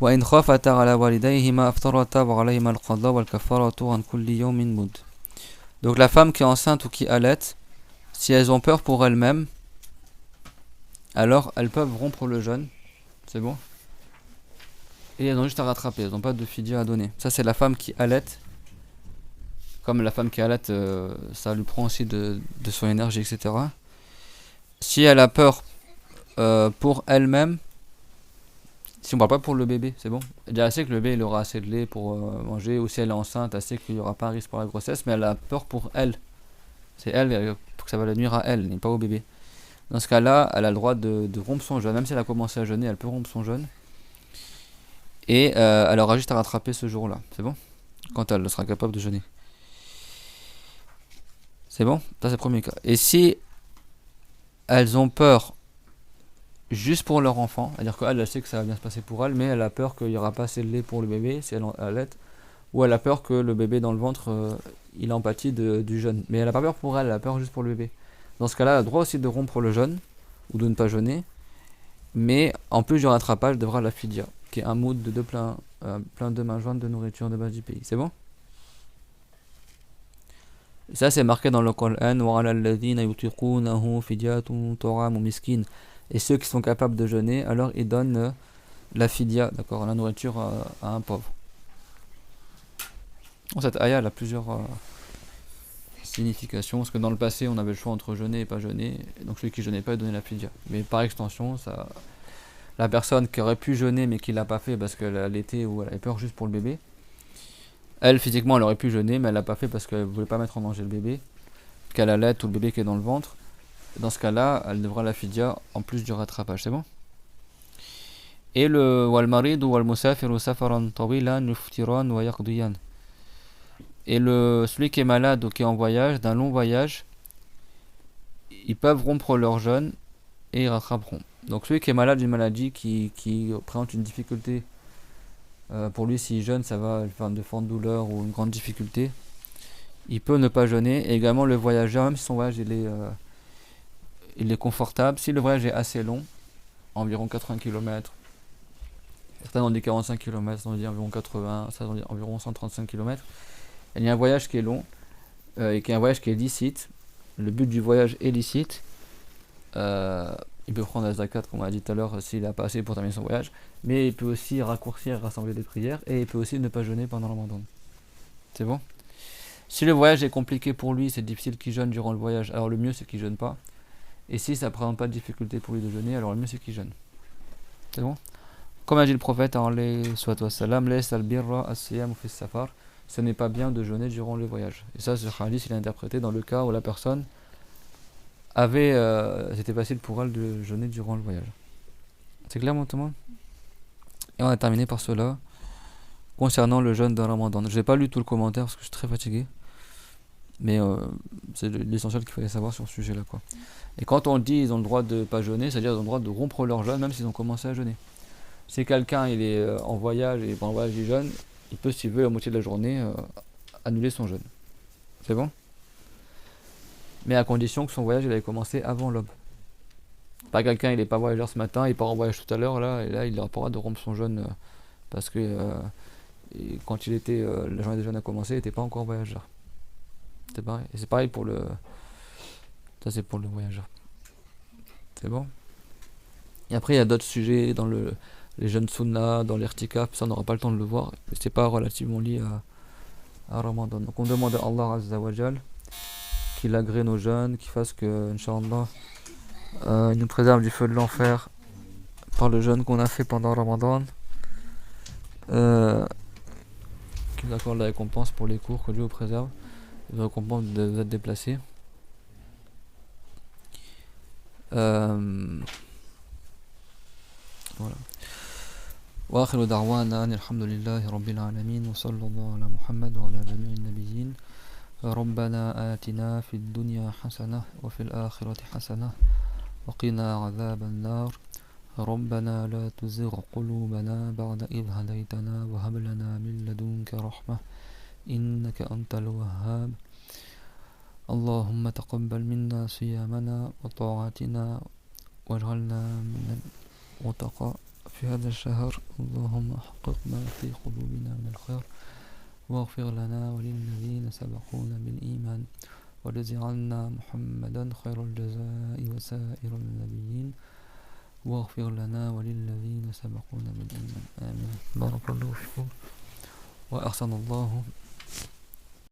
وإن خافتا على والديهما أفطرتا وعليهما القضاء والكفارة عن كل يوم مد. Donc la femme qui est enceinte ou qui allaite, si elles ont peur pour elles-mêmes, alors elles peuvent rompre le jeûne. C'est bon? Et elles ont juste à rattraper, elles n'ont pas de fidya à donner. Ça c'est la femme qui allaite. Comme la femme qui allaite, ça lui prend aussi de son énergie, etc. Si elle a peur pour elle-même, si on parle pas pour le bébé, c'est bon. Elle sait que le bébé il aura assez de lait pour manger, ou si elle est enceinte, elle sait qu'il n'y aura pas un risque pour la grossesse, mais elle a peur pour elle. C'est elle, pour que ça va la nuire à elle, n'est pas au bébé. Dans ce cas-là, elle a le droit de rompre son jeûne. Même si elle a commencé à jeûner, elle peut rompre son jeûne. Et elle aura juste à rattraper ce jour-là, c'est bon? Quand elle sera capable de jeûner. C'est bon? Ça c'est le premier cas. Et si elles ont peur juste pour leur enfant, c'est-à-dire qu'elle elle sait que ça va bien se passer pour elle, mais elle a peur qu'il n'y aura pas assez de lait pour le bébé si elle allait, ou elle a peur que le bébé dans le ventre, il a empathie du jeûne. Mais elle n'a pas peur pour elle, elle a peur juste pour le bébé. Dans ce cas-là, elle a le droit aussi de rompre le jeûne, ou de ne pas jeûner, mais en plus du rattrapage, elle devra la fidya, qui est un mood de plein de mains jointes de nourriture de base du pays. C'est bon? Et ça, c'est marqué dans le Coran. وَعَلَى الَّذِينَ يُطِيقُونَهُ فِدْيَةٌ طَعَامُ مِسْكِينٍ. Et ceux qui sont capables de jeûner, alors ils donnent la fidya, d'accord, la nourriture à un pauvre. Bon, cette ayah elle a plusieurs significations, parce que dans le passé on avait le choix entre jeûner et pas jeûner, et donc celui qui jeûnait pas il donnait la fidya. Mais par extension, la personne qui aurait pu jeûner mais qui l'a pas fait parce qu'elle allaitait ou elle avait peur juste pour le bébé, elle physiquement elle aurait pu jeûner mais elle l'a pas fait parce qu'elle voulait pas mettre en danger le bébé, qu'elle allait tout le bébé qui est dans le ventre. Dans ce cas-là, elle devra la fidya en plus du rattrapage, c'est bon? Et le walmarid ou walmusafiru safaran tawilan yuftiran wa yaqdiyan. Et celui qui est malade ou qui est en voyage, d'un long voyage, ils peuvent rompre leur jeûne et ils rattraperont. Donc celui qui est malade d'une maladie qui présente une difficulté, pour lui s'il jeûne ça va faire de fortes douleurs ou une grande difficulté, il peut ne pas jeûner. Et également le voyageur, même si son voyage il est confortable, si le voyage est assez long, environ 80 km, certains ont dit 45 km, certains ont dit environ 80, certains ont dit environ 135 km, il y a un voyage qui est long, et qui est un voyage qui est licite, le but du voyage est licite, il peut prendre la zakat comme on a dit tout à l'heure s'il n'a pas assez pour terminer son voyage, mais il peut aussi raccourcir, rassembler des prières, et il peut aussi ne pas jeûner pendant le ramadan. C'est bon? Si le voyage est compliqué pour lui, c'est difficile qu'il jeûne durant le voyage, alors le mieux c'est qu'il jeûne pas. Et si ça ne présente pas de difficulté pour lui de jeûner, alors le mieux c'est qu'il jeûne. C'est bon? Comme a dit le prophète, ce n'est pas bien de jeûner durant le voyage. Et ça, ce hadith il est interprété dans le cas où la personne c'était facile pour elle de jeûner durant le voyage. C'est clair, tout le monde? Et on a terminé par cela concernant le jeûne d'un ramadan. Je n'ai pas lu tout le commentaire parce que je suis très fatigué, mais c'est l'essentiel qu'il fallait savoir sur ce sujet-là, quoi. Et quand on dit ils ont le droit de ne pas jeûner, c'est-à-dire ils ont le droit de rompre leur jeûne même s'ils ont commencé à jeûner. Si quelqu'un il est en voyage et pendant le voyage il jeûne, il peut, s'il veut, à moitié de la journée, annuler son jeûne. C'est bon? Mais à condition que son voyage il avait commencé avant l'aube. Pas quelqu'un il n'est pas voyageur ce matin, il part en voyage tout à l'heure, là, et là il aura pas le droit de rompre son jeûne parce que quand la journée des jeûnes a commencé, il n'était pas encore voyageur. C'est pareil. Et c'est pareil pour le... Ça c'est pour le voyageur. C'est bon? Et après il y a d'autres sujets dans les jeûnes sunna, dans l'irtikaf, ça on n'aura pas le temps de le voir. Et c'est pas relativement lié à Ramadan. Donc on demande à Allah Azza wa Jal qu'il agrée nos jeûnes, qu'il fasse que, Inch'Allah, il nous préserve du feu de l'enfer par le jeûne qu'on a fait pendant Ramadan. Qu'il nous accorde la récompense pour les cours, que Dieu vous préserve. La récompense de vous être déplacé. Voilà. وآخر دعوانا أن الحمد لله رب العالمين وصلى الله على محمد وعلى جميع النبيين. ربنا آتنا في الدنيا حسنة وفي الآخرة حسنة وقنا عذاب النار. ربنا لا تزغ قلوبنا بعد إذ هديتنا وهب لنا من لدنك رحمة إنك أنت الوهاب. اللهم تقبل منا صيامنا وطاعتنا واجعلنا من المتقى في هذا الشهر. اللهم حقق ما في قلوبنا من الخير واغفر لنا وللذين سبقونا بالإيمان وجزي عنا محمدا خير الجزاء وسائر النبيين واغفر لنا وللذين سبقونا بالإيمان. آمين. بارك الله فيكم وأحسن الله